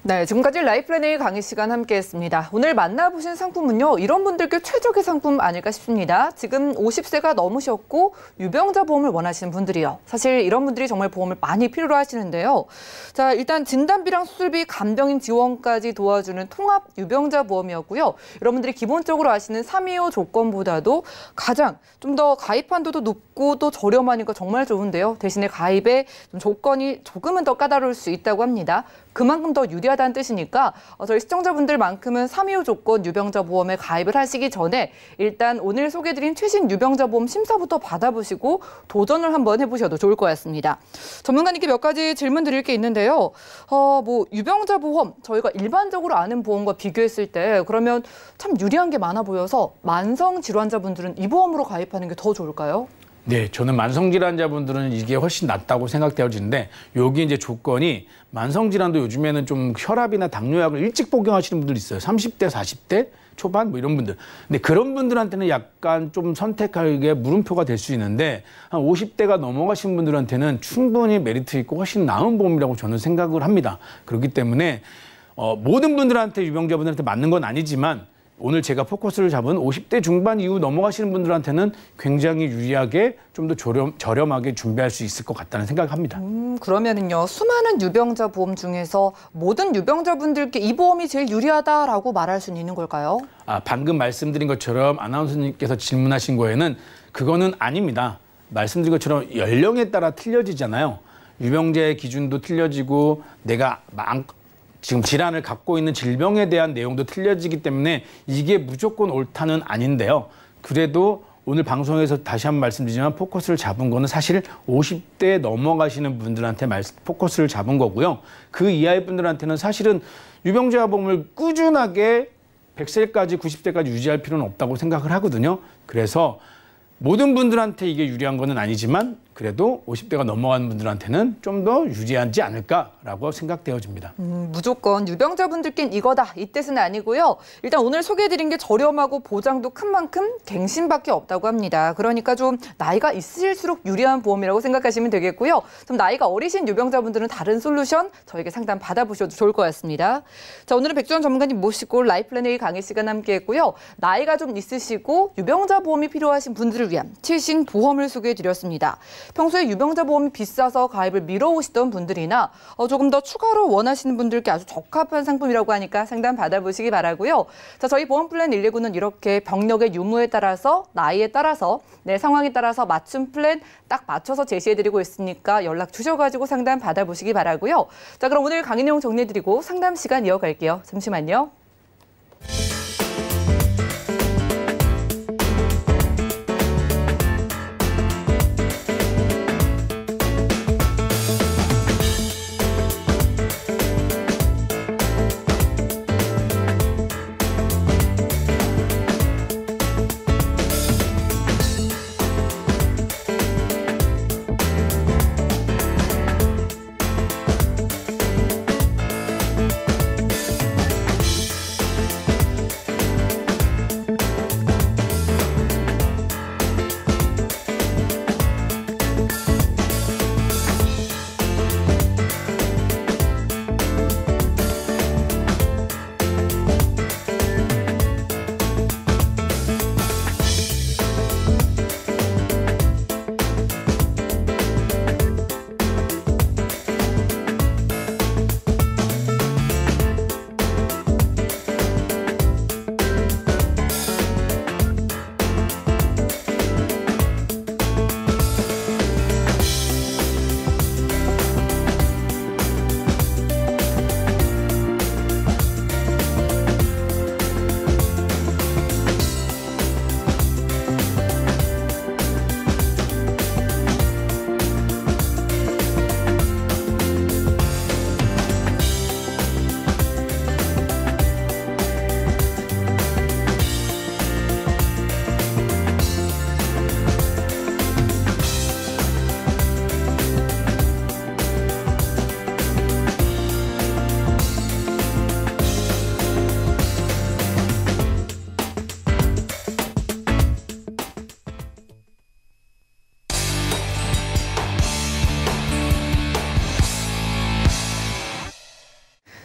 네, 지금까지 라이플랜의 강의 시간 함께했습니다. 오늘 만나보신 상품은요, 이런 분들께 최적의 상품 아닐까 싶습니다. 지금 50세가 넘으셨고 유병자 보험을 원하시는 분들이요. 사실 이런 분들이 정말 보험을 많이 필요로 하시는데요. 자, 일단 진단비랑 수술비, 간병인 지원까지 도와주는 통합 유병자 보험이었고요. 여러분들이 기본적으로 아시는 325 조건보다도 가장 좀 더 가입 한도도 높고 또 저렴하니까 정말 좋은데요. 대신에 가입의 좀 조건이 조금은 더 까다로울 수 있다고 합니다. 그만큼 더 유리한 유리하다는 뜻이니까 저희 시청자분들만큼은 3.25 조건 유병자 보험에 가입을 하시기 전에 일단 오늘 소개드린 최신 유병자 보험 심사부터 받아보시고 도전을 한번 해보셔도 좋을 것 같습니다. 전문가님께 몇 가지 질문 드릴 게 있는데요. 유병자 보험 저희가 일반적으로 아는 보험과 비교했을 때 그러면 참 유리한 게 많아 보여서 만성 질환자분들은 이 보험으로 가입하는 게 더 좋을까요? 네, 저는 만성질환자분들은 이게 훨씬 낫다고 생각되어지는데 여기 이제 조건이 만성질환도 요즘에는 좀 혈압이나 당뇨약을 일찍 복용하시는 분들 있어요. 30대, 40대 초반 뭐 이런 분들. 근데 그런 분들한테는 약간 좀 선택하기에 물음표가 될 수 있는데 한 50대가 넘어가신 분들한테는 충분히 메리트 있고 훨씬 나은 보험이라고 저는 생각을 합니다. 그렇기 때문에 모든 분들한테 유병자분들한테 맞는 건 아니지만 오늘 제가 포커스를 잡은 50대 중반 이후 넘어가시는 분들한테는 굉장히 유리하게 좀 더 저렴하게 준비할 수 있을 것 같다는 생각을 합니다. 그러면은요, 수많은 유병자 보험 중에서 모든 유병자분들께 이 보험이 제일 유리하다라고 말할 수는 있는 걸까요? 방금 말씀드린 것처럼 아나운서님께서 질문하신 거에는 그거는 아닙니다. 말씀드린 것처럼 연령에 따라 틀려지잖아요. 유병자의 기준도 틀려지고 내가 지금 질환을 갖고 있는 질병에 대한 내용도 틀려지기 때문에 이게 무조건 옳다는 아닌데요. 그래도 오늘 방송에서 다시 한번 말씀드리지만 포커스를 잡은 거는 사실 50대 넘어가시는 분들한테 포커스를 잡은 거고요. 그 이하의 분들한테는 사실은 유병자 보험을 꾸준하게 100세까지 90세까지 유지할 필요는 없다고 생각을 하거든요. 그래서 모든 분들한테 이게 유리한 거는 아니지만 그래도 50대가 넘어가는 분들한테는 좀 더 유리하지 않을까라고 생각되어집니다. 무조건 유병자분들께는 이거다 이 뜻은 아니고요. 일단 오늘 소개해드린 게 저렴하고 보장도 큰 만큼 갱신밖에 없다고 합니다. 그러니까 좀 나이가 있을수록 유리한 보험이라고 생각하시면 되겠고요. 좀 나이가 어리신 유병자분들은 다른 솔루션 저에게 상담 받아보셔도 좋을 것 같습니다. 자, 오늘은 백주원 전문가님 모시고 라이플랜 A 강의 시간 함께했고요. 나이가 좀 있으시고 유병자 보험이 필요하신 분들을 위한 최신 보험을 소개해드렸습니다. 평소에 유병자 보험이 비싸서 가입을 미뤄오시던 분들이나 조금 더 추가로 원하시는 분들께 아주 적합한 상품이라고 하니까 상담 받아보시기 바라고요. 자, 저희 보험 플랜 119는 이렇게 병력의 유무에 따라서 나이에 따라서 내 상황에 따라서 맞춤 플랜 딱 맞춰서 제시해드리고 있으니까 연락 주셔가지고 상담 받아보시기 바라고요. 자, 그럼 오늘 강의 내용 정리해드리고 상담 시간 이어갈게요. 잠시만요.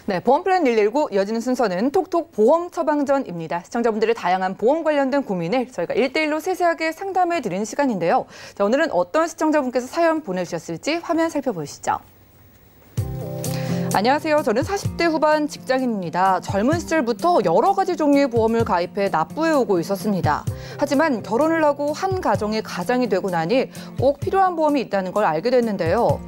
네, 보험 플랜 119 이어지는 순서는 톡톡 보험 처방전입니다. 시청자분들의 다양한 보험 관련된 고민을 저희가 1대1로 세세하게 상담해 드리는 시간인데요. 자, 오늘은 어떤 시청자분께서 사연 보내주셨을지 화면 살펴보시죠. 안녕하세요. 저는 40대 후반 직장인입니다. 젊은 시절부터 여러 가지 종류의 보험을 가입해 납부해오고 있었습니다. 하지만 결혼을 하고 한 가정의 가장이 되고 나니 꼭 필요한 보험이 있다는 걸 알게 됐는데요.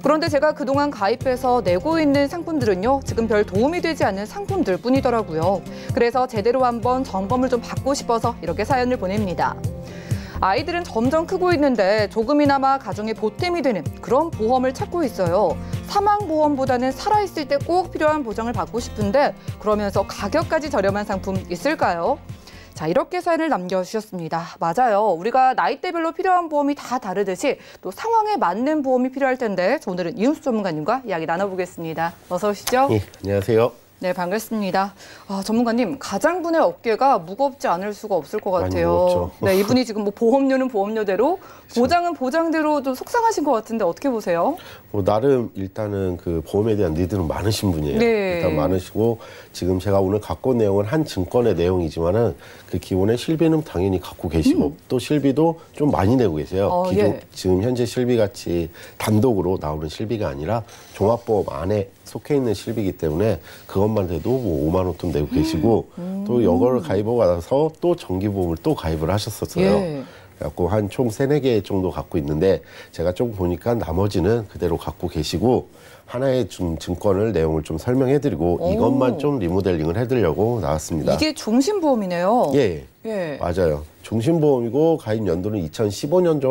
그런데 제가 그동안 가입해서 내고 있는 상품들은요, 지금 별 도움이 되지 않는 상품들 뿐이더라고요. 그래서 제대로 한번 점검을 좀 받고 싶어서 이렇게 사연을 보냅니다. 아이들은 점점 크고 있는데 조금이나마 가정에 보탬이 되는 그런 보험을 찾고 있어요. 사망보험보다는 살아있을 때 꼭 필요한 보장을 받고 싶은데 그러면서 가격까지 저렴한 상품 있을까요? 자, 이렇게 사연을 남겨주셨습니다. 맞아요. 우리가 나이대별로 필요한 보험이 다 다르듯이 또 상황에 맞는 보험이 필요할 텐데 오늘은 이윤수 전문가님과 이야기 나눠보겠습니다. 어서 오시죠. 네, 안녕하세요. 네, 반갑습니다. 전문가님, 가장분의 어깨가 무겁지 않을 수가 없을 것 많이 같아요. 무겁죠. 네, 이분이 지금 뭐 보험료는 보험료대로, 보장은 보장대로 좀 속상하신 것 같은데 어떻게 보세요? 나름 일단은 그 보험에 대한 니드는 많으신 분이에요. 네. 일단 많으시고 지금 제가 오늘 갖고 온 내용은 한 증권의 내용이지만은 그 기본의 실비는 당연히 갖고 계시고 또 실비도 좀 많이 내고 계세요. 예. 지금 현재 실비 같이 단독으로 나오는 실비가 아니라 종합보험 안에 속해 있는 실비이기 때문에 그것만 해도 뭐 5만 원 돈 내고 계시고 또 이걸 가입하고 나서 또 정기보험을 또 가입을 하셨었어요. 예. 그래갖고 한 총 3-4개 정도 갖고 있는데 제가 좀 보니까 나머지는 그대로 갖고 계시고 하나의 좀 증권을 내용을 좀 설명해드리고 이것만 좀 리모델링을 해드리려고 나왔습니다. 이게 종신보험이네요. 예, 예. 맞아요. 종신보험이고 가입 연도는 2015년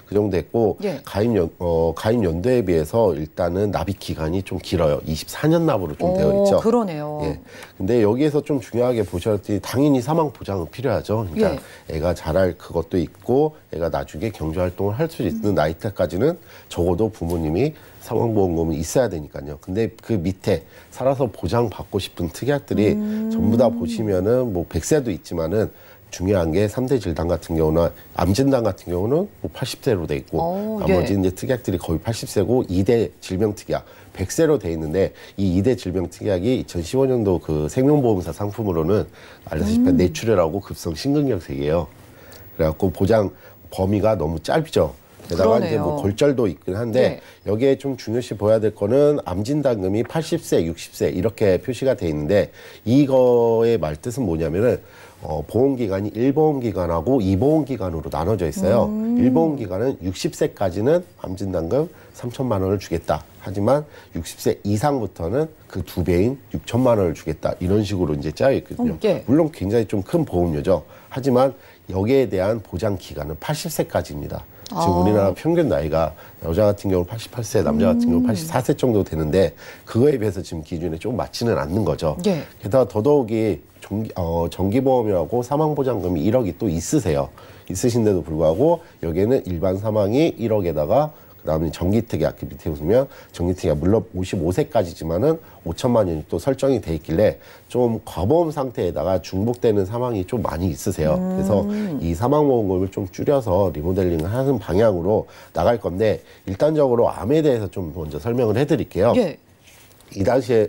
그 정도 됐고 예. 가입 연도에 비해서 일단은 납입 기간이 좀 길어요. 24년 납으로 좀 되어 있죠. 그러네요. 예. 근데 여기에서 좀 중요하게 보셨더니 당연히 사망 보장은 필요하죠. 그러니까 애가 자랄 그것도 있고 애가 나중에 경제 활동을 할 수 있는 나이 때까지는 적어도 부모님이 사망보험금이 있어야 되니까요. 근데 그 밑에 살아서 보장받고 싶은 특약들이 전부 다 보시면은 뭐 100세도 있지만은 중요한 게 3대 질환 같은 경우나 암 진단 같은 경우는 뭐 80세로 돼 있고 나머지 이제 특약들이 거의 80세고 2대 질병 특약 100세로 돼 있는데 이 2대 질병 특약이 2015년도 그 생명보험사 상품으로는 알다시피 뇌출혈하고 급성 심근경색이에요. 그래갖고 보장 범위가 너무 짧죠. 게다가 그러네요. 이제 뭐 골절도 있긴 한데 여기에 좀 중요시 보여야 될 거는 암 진단금이 80세, 60세 이렇게 표시가 돼 있는데 이거의 말뜻은 뭐냐면은 보험기간이 1보험기간하고 2보험기간으로 나눠져 있어요. 1보험기간은 60세까지는 암 진단금 3천만 원을 주겠다. 하지만 60세 이상부터는 그 2배인 6천만 원을 주겠다. 이런 식으로 이제 짜여 있거든요. 물론 굉장히 좀 큰 보험료죠. 하지만 여기에 대한 보장 기간은 80세까지입니다. 지금 우리나라 평균 나이가 여자 같은 경우는 88세, 남자 같은 경우는 84세 정도 되는데 그거에 비해서 지금 기준에 좀 맞지는 않는 거죠. 게다가 더더욱이 정기보험이라고 사망보장금이 1억이 또 있으신데도 불구하고 여기에는 일반 사망이 1억에다가 그다음에 정기특약 그 밑에 보시면 정기특약 물론 55세까지지만은 5천만 원이 또 설정이 돼 있길래 좀 과보험 상태에다가 중복되는 사망이 좀 많이 있으세요. 그래서 이 사망보험금을 좀 줄여서 리모델링을 하는 방향으로 나갈 건데 일단적으로 암에 대해서 좀 먼저 설명을 해드릴게요. 이 당시에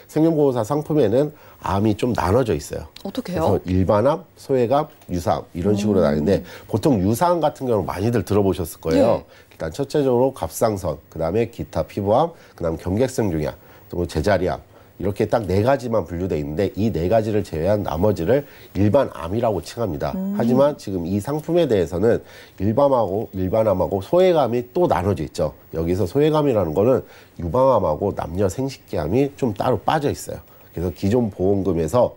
생명보험사 상품에는 암이 좀 나눠져 있어요. 어떻게요? 그래서 일반암, 소외암, 유사암 이런 식으로 나뉘는데 보통 유사암 같은 경우는 많이들 들어보셨을 거예요. 일단 첫째적으로 갑상선, 그다음에 기타 피부암, 그다음 경객성 중이암, 또 제자리암 이렇게 딱 4가지만 분류돼 있는데 이 4가지를 제외한 나머지를 일반암이라고 칭합니다. 하지만 지금 이 상품에 대해서는 일반암하고 소외감이 또 나눠져 있죠. 여기서 소외감이라는 거는 유방암하고 남녀 생식기암이 좀 따로 빠져 있어요. 그래서 기존 보험금에서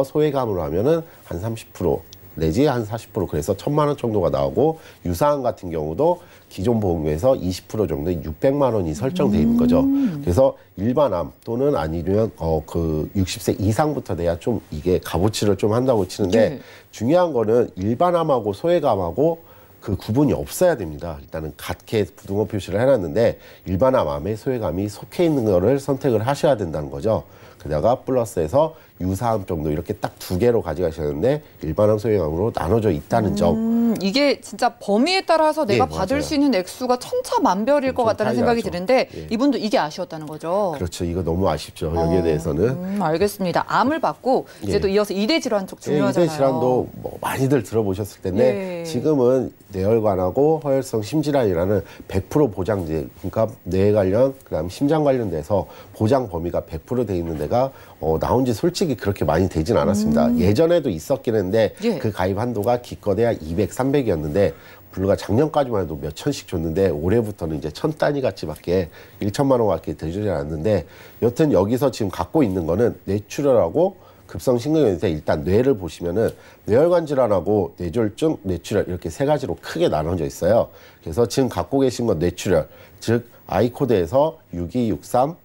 소외감으로 하면은 한 30% 내지 한 40% 그래서 1,000만 원 정도가 나오고 유사암 같은 경우도 기존 보험금에서 20% 정도의 600만 원이 설정돼 있는 거죠. 그래서 일반암 또는 아니면 그 60세 이상부터 돼야 좀 이게 값어치를 좀 한다고 치는데 중요한 거는 일반암하고 소외감하고 그 구분이 없어야 됩니다. 일단은 같게 부등호 표시를 해놨는데 일반암에 소외감이 속해 있는 거를 선택을 하셔야 된다는 거죠. 게다가 플러스해서 유사암 정도 이렇게 딱 2개로 가져가셨는데 일반암 소외감으로 나눠져 있다는 점. 이게 진짜 범위에 따라서 내가 받을 맞아요. 수 있는 액수가 천차만별일 것 같다는 생각이 나죠. 드는데 이분도 이게 아쉬웠다는 거죠. 그렇죠. 이거 너무 아쉽죠. 여기에 대해서는. 알겠습니다. 암을 받고 이제 또 이어서 2대 질환 쪽 중요하잖아요. 2대 질환도 뭐 많이들 들어보셨을 텐데 지금은 뇌혈관하고 허혈성 심질환이라는 100% 보장제, 그러니까 뇌 관련, 그다음 심장 관련돼서 보장 범위가 100% 돼 있는 데가 나온 지 솔직히 그렇게 많이 되진 않았습니다. 예전에도 있었긴 했는데 그 가입 한도가 기껏해야 200, 300이었는데 블루가 작년까지만 해도 몇 천씩 줬는데 올해부터는 이제 1000단위 가치밖에 1천만 원밖에 되지 않는데 여튼 여기서 지금 갖고 있는 거는 뇌출혈하고 급성심근경색인데 일단 뇌를 보시면은 뇌혈관 질환하고 뇌졸중, 뇌출혈 이렇게 세 가지로 크게 나눠져 있어요. 그래서 지금 갖고 계신 건 뇌출혈, 즉 아이코드에서 6263,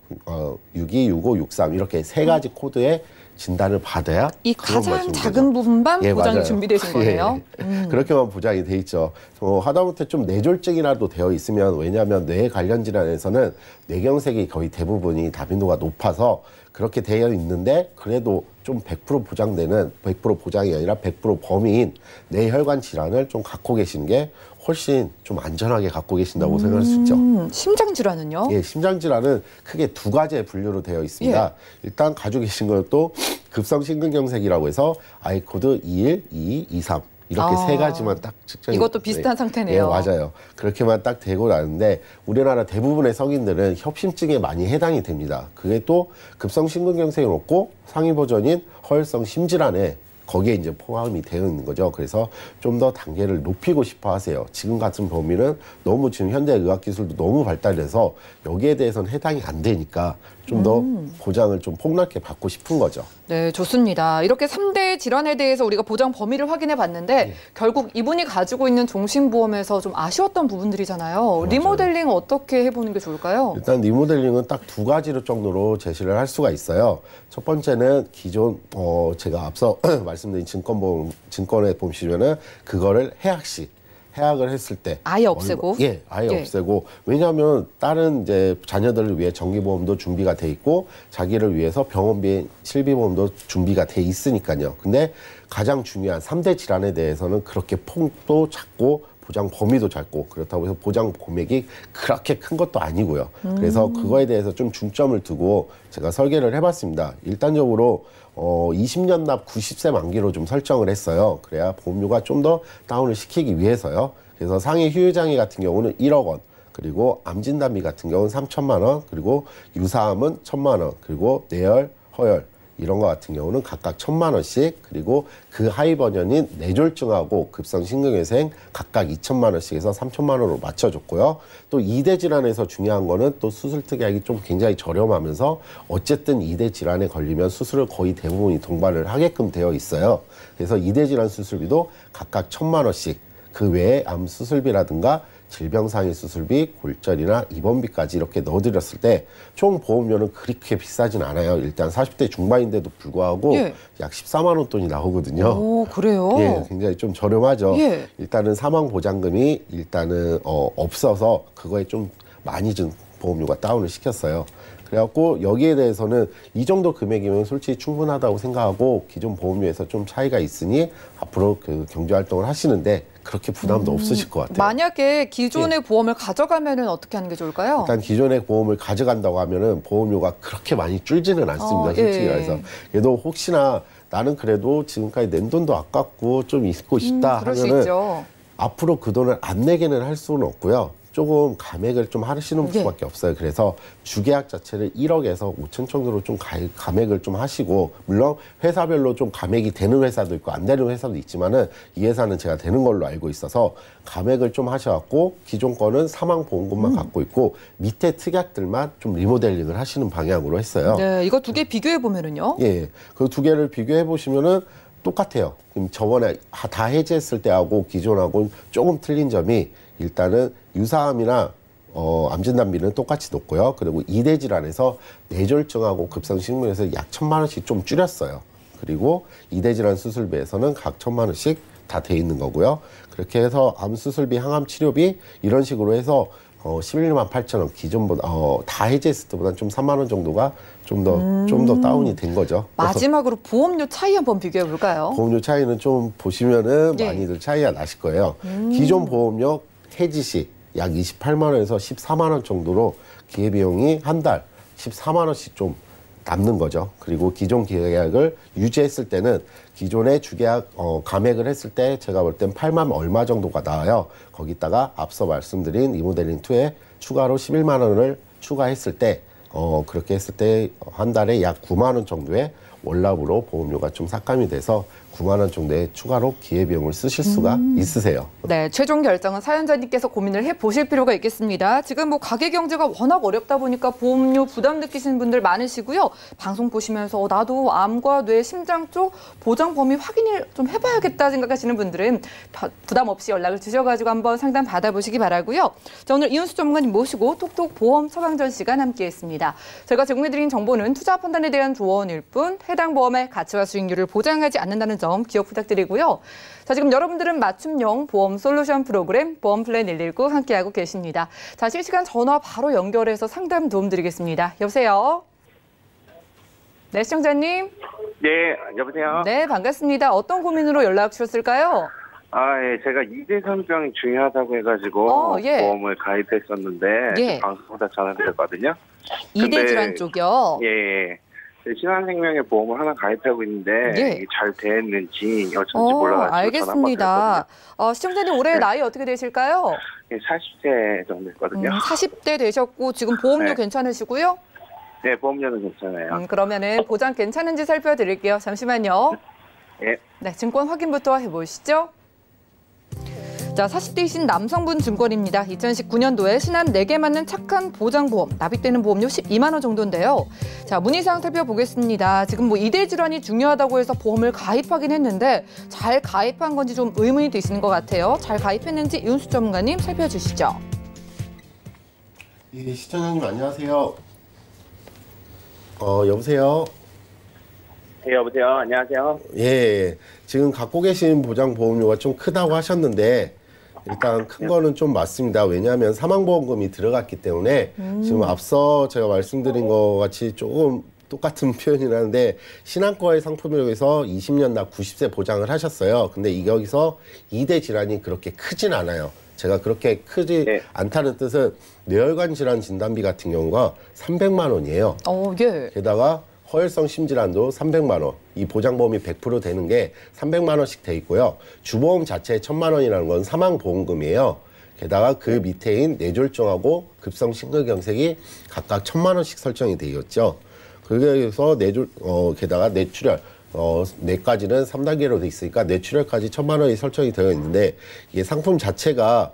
6265, 63 이렇게 세 가지 코드의 진단을 받아야 이 가장 작은 부분만 예, 보장이 맞아요. 준비되신 거네요. 그렇게만 보장이 돼 있죠. 하다못해 좀 뇌졸중이라도 되어 있으면 왜냐하면 뇌 관련 질환에서는 뇌경색이 거의 대부분이 다빈도가 높아서 그렇게 되어 있는데 그래도 좀 100% 보장되는 100% 보장이 아니라 100% 범위인 뇌혈관 질환을 좀 갖고 계시는 게 훨씬 좀 안전하게 갖고 계신다고 생각할 수 있죠. 심장 질환은요? 예, 심장 질환은 크게 두 가지의 분류로 되어 있습니다. 예. 일단 가지고 계신 것도 급성심근경색이라고 해서 아이코드 21, 22, 23 이렇게 세 가지만 딱 측정이 이것도 비슷한 상태네요. 예, 맞아요. 그렇게만 딱 되고 나는데 우리나라 대부분의 성인들은 협심증에 많이 해당이 됩니다. 그게 또 급성심근경색은 없고 상위 버전인 허혈성 심질환에 거기에 이제 포함이 되어 있는 거죠. 그래서 좀 더 단계를 높이고 싶어 하세요. 지금 같은 범위는 너무 지금 현대 의학 기술도 너무 발달해서 여기에 대해서는 해당이 안 되니까 좀 더 보장을 좀 폭넓게 받고 싶은 거죠. 네, 좋습니다. 이렇게 3대 질환에 대해서 우리가 보장 범위를 확인해 봤는데 결국 이분이 가지고 있는 종신보험에서 좀 아쉬웠던 부분들이잖아요. 리모델링 어떻게 해보는 게 좋을까요? 일단 리모델링은 딱 두 가지로 정도로 제시를 할 수가 있어요. 첫 번째는 기존 제가 앞서 말씀드린 증권에 보시면은 그거를 해약을 했을 때 아예 없애고? 아예 없애고. 왜냐하면 다른 이제 자녀들을 위해 정기보험도 준비가 돼 있고 자기를 위해서 병원비, 실비보험도 준비가 돼 있으니까요. 근데 가장 중요한 3대 질환에 대해서는 그렇게 폭도 작고 보장 범위도 작고 그렇다고 해서 보장 금액이 그렇게 큰 것도 아니고요. 그래서 그거에 대해서 좀 중점을 두고 제가 설계를 해봤습니다. 일단적으로 20년 납 90세 만기로 좀 설정을 했어요. 그래야 보험료가 좀 더 다운을 시키기 위해서요. 그래서 상해 휴유장애 같은 경우는 1억 원, 그리고 암진단비 같은 경우는 3천만 원, 그리고 유사암은 1천만 원, 그리고 뇌혈, 허혈 이런 거 같은 경우는 각각 1,000만 원씩, 그리고 그 하위 버전인 뇌졸중하고 급성심근경색 각각 2천만 원씩 해서 3천만 원으로 맞춰줬고요. 또 2대 질환에서 중요한 거는 또 수술 특약이 좀 굉장히 저렴하면서 어쨌든 2대 질환에 걸리면 수술을 거의 대부분이 동반을 하게끔 되어 있어요. 그래서 2대 질환 수술비도 각각 1,000만 원씩, 그 외에 암 수술비라든가 질병상해 수술비, 골절이나 입원비까지 이렇게 넣어드렸을 때 총 보험료는 그렇게 비싸진 않아요. 일단 40대 중반인데도 불구하고 약 14만 원 돈이 나오거든요. 오, 그래요? 예, 굉장히 좀 저렴하죠. 예. 일단은 사망 보장금이 일단은 없어서 그거에 좀 많이 좀 보험료가 다운을 시켰어요. 그래갖고 여기에 대해서는 이 정도 금액이면 솔직히 충분하다고 생각하고 기존 보험료에서 좀 차이가 있으니 앞으로 그 경제활동을 하시는데 그렇게 부담도 없으실 것 같아요. 만약에 기존의 보험을 가져가면은 어떻게 하는 게 좋을까요? 일단 기존의 보험을 가져간다고 하면은 보험료가 그렇게 많이 줄지는 않습니다. 솔직히 말해서. 그래도 혹시나 나는 그래도 지금까지 낸 돈도 아깝고 좀 있고 싶다 그럴 수 하면은 있죠. 앞으로 그 돈을 안 내게는 할 수는 없고요. 조금 감액을 좀 하시는 수밖에 없어요. 그래서 주계약 자체를 1억에서 5천 정도로 좀 감액을 좀 하시고, 물론 회사별로 좀 감액이 되는 회사도 있고 안 되는 회사도 있지만은 이 회사는 제가 되는 걸로 알고 있어서 감액을 좀 하셔갖고 기존 거는 사망보험금만 갖고 있고 밑에 특약들만 좀 리모델링을 하시는 방향으로 했어요. 네, 이거 두 개 비교해 보면은요. 예, 그 두 개를 비교해 보시면은 똑같아요. 그럼 저번에 다 해제했을 때하고 기존하고는 조금 틀린 점이 일단은 유사암이나 암진단비는 똑같이 높고요. 그리고 2대 질환에서 뇌졸중하고 급성심근에서 약 1,000만 원씩 좀 줄였어요. 그리고 2대 질환 수술비에서는 각 1,000만 원씩 다 돼 있는 거고요. 그렇게 해서 암 수술비, 항암 치료비 이런 식으로 해서 11만 8천 원 기존보다 다 해제했을 때보다 좀 3만 원 정도가 좀 더 다운이 된 거죠. 마지막으로 보험료 차이 한번 비교해 볼까요? 보험료 차이는 좀 보시면은 많이들 차이가 나실 거예요. 기존 보험료 해지 시 약 28만 원에서 14만 원 정도로 기회비용이 한 달 14만 원씩 좀 남는 거죠. 그리고 기존 계약을 유지했을 때는 기존의 주계약 감액을 했을 때 제가 볼 땐 8만 얼마 정도가 나와요. 거기다가 앞서 말씀드린 리모델링 2에 추가로 11만 원을 추가했을 때 그렇게 했을 때 한 달에 약 9만 원 정도의 월납으로 보험료가 좀 삭감이 돼서 9만 원 정도의 추가로 기회비용을 쓰실 수가 있으세요. 네, 최종 결정은 사연자님께서 고민을 해보실 필요가 있겠습니다. 지금 뭐 가계 경제가 워낙 어렵다 보니까 보험료 부담 느끼시는 분들 많으시고요. 방송 보시면서 나도 암과 뇌, 심장 쪽 보장 범위 확인을 좀 해봐야겠다 생각하시는 분들은 부담 없이 연락을 주셔가지고 한번 상담 받아보시기 바라고요. 자, 오늘 이윤수 전문가님 모시고 톡톡 보험 처방전 시간 함께했습니다. 저희가 제공해드린 정보는 투자 판단에 대한 조언일 뿐 해당 보험의 가치와 수익률을 보장하지 않는다는 점 기억 부탁드리고요. 자, 지금 여러분들은 맞춤형 보험 솔루션 프로그램 보험 플랜 119 함께하고 계십니다. 자, 실시간 전화 바로 연결해서 상담 도움 드리겠습니다. 여보세요? 네, 시청자님. 네, 여보세요? 네, 반갑습니다. 어떤 고민으로 연락 주셨을까요? 예, 제가 이대선병이 중요하다고 해가지고 예. 보험을 가입했었는데 예. 방송보다 전화드렸거든요. 이대 근데- 질환 쪽이요? 예. 신한생명에 보험을 하나 가입하고 있는데 예. 이게 잘 됐는지 어쩐지 몰라가지고 알겠습니다. 시청자님 올해 네. 나이 어떻게 되실까요? 40세 정도 됐거든요. 40대 되셨고 지금 보험료 네. 괜찮으시고요? 네, 보험료는 괜찮아요. 그러면은 보장 괜찮은지 살펴드릴게요. 잠시만요. 예. 네, 증권 확인부터 해보시죠. 자, 40대이신 남성분 증권입니다. 2019년도에 신한 4개 맞는 착한 보장보험, 납입되는 보험료 12만 원 정도인데요. 자, 문의사항 살펴보겠습니다. 지금 뭐 이대 질환이 중요하다고 해서 보험을 가입하긴 했는데 잘 가입한 건지 좀 의문이 되시는 것 같아요. 잘 가입했는지 이윤수 전문가님 살펴주시죠. 예, 시청자님 안녕하세요. 여보세요? 네, 여보세요? 안녕하세요? 예, 지금 갖고 계신 보장 보험료가 좀 크다고 하셨는데 일단 큰 거는 좀 맞습니다. 왜냐하면 사망보험금이 들어갔기 때문에 지금 앞서 제가 말씀드린 것 같이 조금 똑같은 표현이라는데 신한과의 상품에서 20년 납 90세 보장을 하셨어요. 근데 이 여기서 2대 질환이 그렇게 크진 않아요. 제가 그렇게 크지 네. 않다는 뜻은 뇌혈관 질환 진단비 같은 경우가 300만 원이에요. 예. 게다가 허혈성 심질환도 300만 원. 이 보장보험이 100% 되는 게 300만 원씩 돼 있고요. 주보험 자체에 1000만 원이라는 건 사망보험금이에요. 게다가 그 밑에인 뇌졸중하고 급성 심근경색이 각각 1000만 원씩 설정이 되어 있죠. 그래서 게다가 뇌출혈, 뇌까지는 3단계로 돼 있으니까 뇌출혈까지 1000만 원이 설정이 되어 있는데 이게 상품 자체가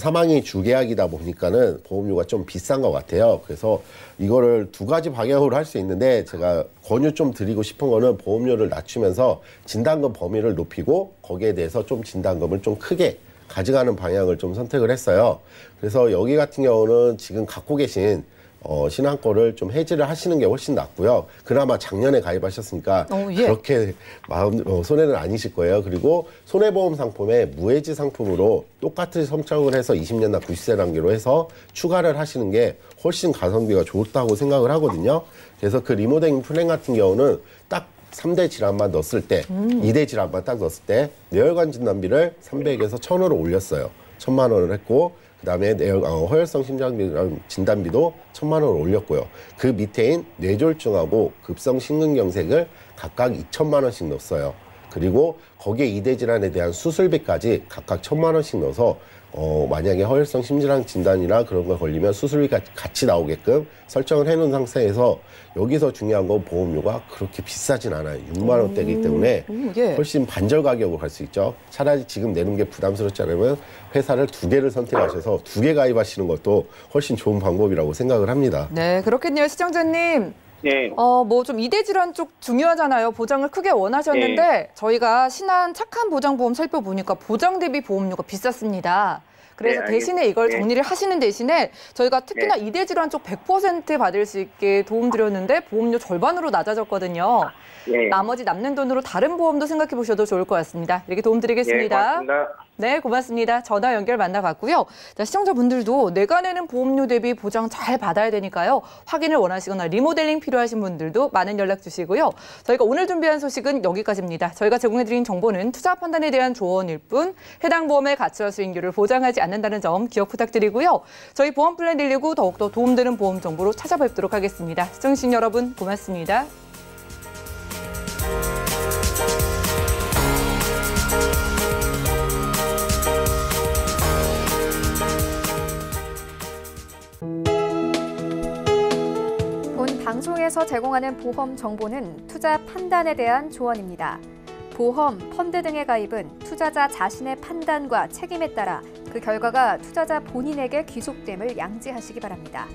사망이 주계약이다 보니까는 보험료가 좀 비싼 것 같아요. 그래서 이거를 두 가지 방향으로 할 수 있는데 제가 권유 좀 드리고 싶은 거는 보험료를 낮추면서 진단금 범위를 높이고 거기에 대해서 좀 진단금을 좀 크게 가져가는 방향을 좀 선택을 했어요. 그래서 여기 같은 경우는 지금 갖고 계신 신한 거를 좀 해지를 하시는 게 훨씬 낫고요. 그나마 작년에 가입하셨으니까 예. 그렇게 손해는 아니실 거예요. 그리고 손해보험 상품에 무해지 상품으로 똑같이 선정을 해서 20년 납 90세 단계로 해서 추가를 하시는 게 훨씬 가성비가 좋다고 생각을 하거든요. 그래서 그 리모델링 플랜 같은 경우는 딱 3대 질환만 넣었을 때, 2대 질환만 딱 넣었을 때 뇌혈관 진단비를 300에서 1000으로 올렸어요. 1000만 원을 했고 그다음에 허혈성 심장병 진단비도 1000만 원을 올렸고요. 그 밑에인 뇌졸중하고 급성 심근경색을 각각 2000만 원씩 넣었어요. 그리고 거기에 이대 질환에 대한 수술비까지 각각 1000만 원씩 넣어서 만약에 허혈성 심질환 진단이나 그런 거 걸리면 수술비가 같이 나오게끔 설정을 해놓은 상태에서 여기서 중요한 건 보험료가 그렇게 비싸진 않아요. 6만 원대이기 때문에 예. 훨씬 반절 가격으로 갈 수 있죠. 차라리 지금 내는 게 부담스럽지 않으면 회사를 2개를 선택하셔서 2개 가입하시는 것도 훨씬 좋은 방법이라고 생각을 합니다. 네, 그렇겠네요. 시청자님. 네. 뭐 좀 이대 질환 쪽 중요하잖아요. 보장을 크게 원하셨는데 저희가 신한 착한 보장보험 살펴보니까 보장 대비 보험료가 비쌌습니다. 그래서 네, 대신에 이걸 네. 정리를 하시는 대신에 저희가 특히나 이대 질환 쪽 100% 받을 수 있게 도움드렸는데 보험료 절반으로 낮아졌거든요. 네. 나머지 남는 돈으로 다른 보험도 생각해 보셔도 좋을 것 같습니다. 이렇게 도움드리겠습니다. 네, 고맙습니다. 네, 고맙습니다. 전화 연결 만나봤고요. 자, 시청자분들도 내가 내는 보험료 대비 보장 잘 받아야 되니까요. 확인을 원하시거나 리모델링 필요하신 분들도 많은 연락 주시고요. 저희가 오늘 준비한 소식은 여기까지입니다. 저희가 제공해드린 정보는 투자 판단에 대한 조언일 뿐 해당 보험의 가치와 수익률을 보장하지 않는다는 점 기억 부탁드리고요. 저희 보험 플랜 119 더욱더 도움되는 보험 정보로 찾아뵙도록 하겠습니다. 시청해주신 여러분 고맙습니다. 본 방송에서 제공하는 보험 정보는 투자 판단에 대한 조언입니다. 보험, 펀드 등의 가입은 투자자 자신의 판단과 책임에 따라 그 결과가 투자자 본인에게 귀속됨을 양지하시기 바랍니다.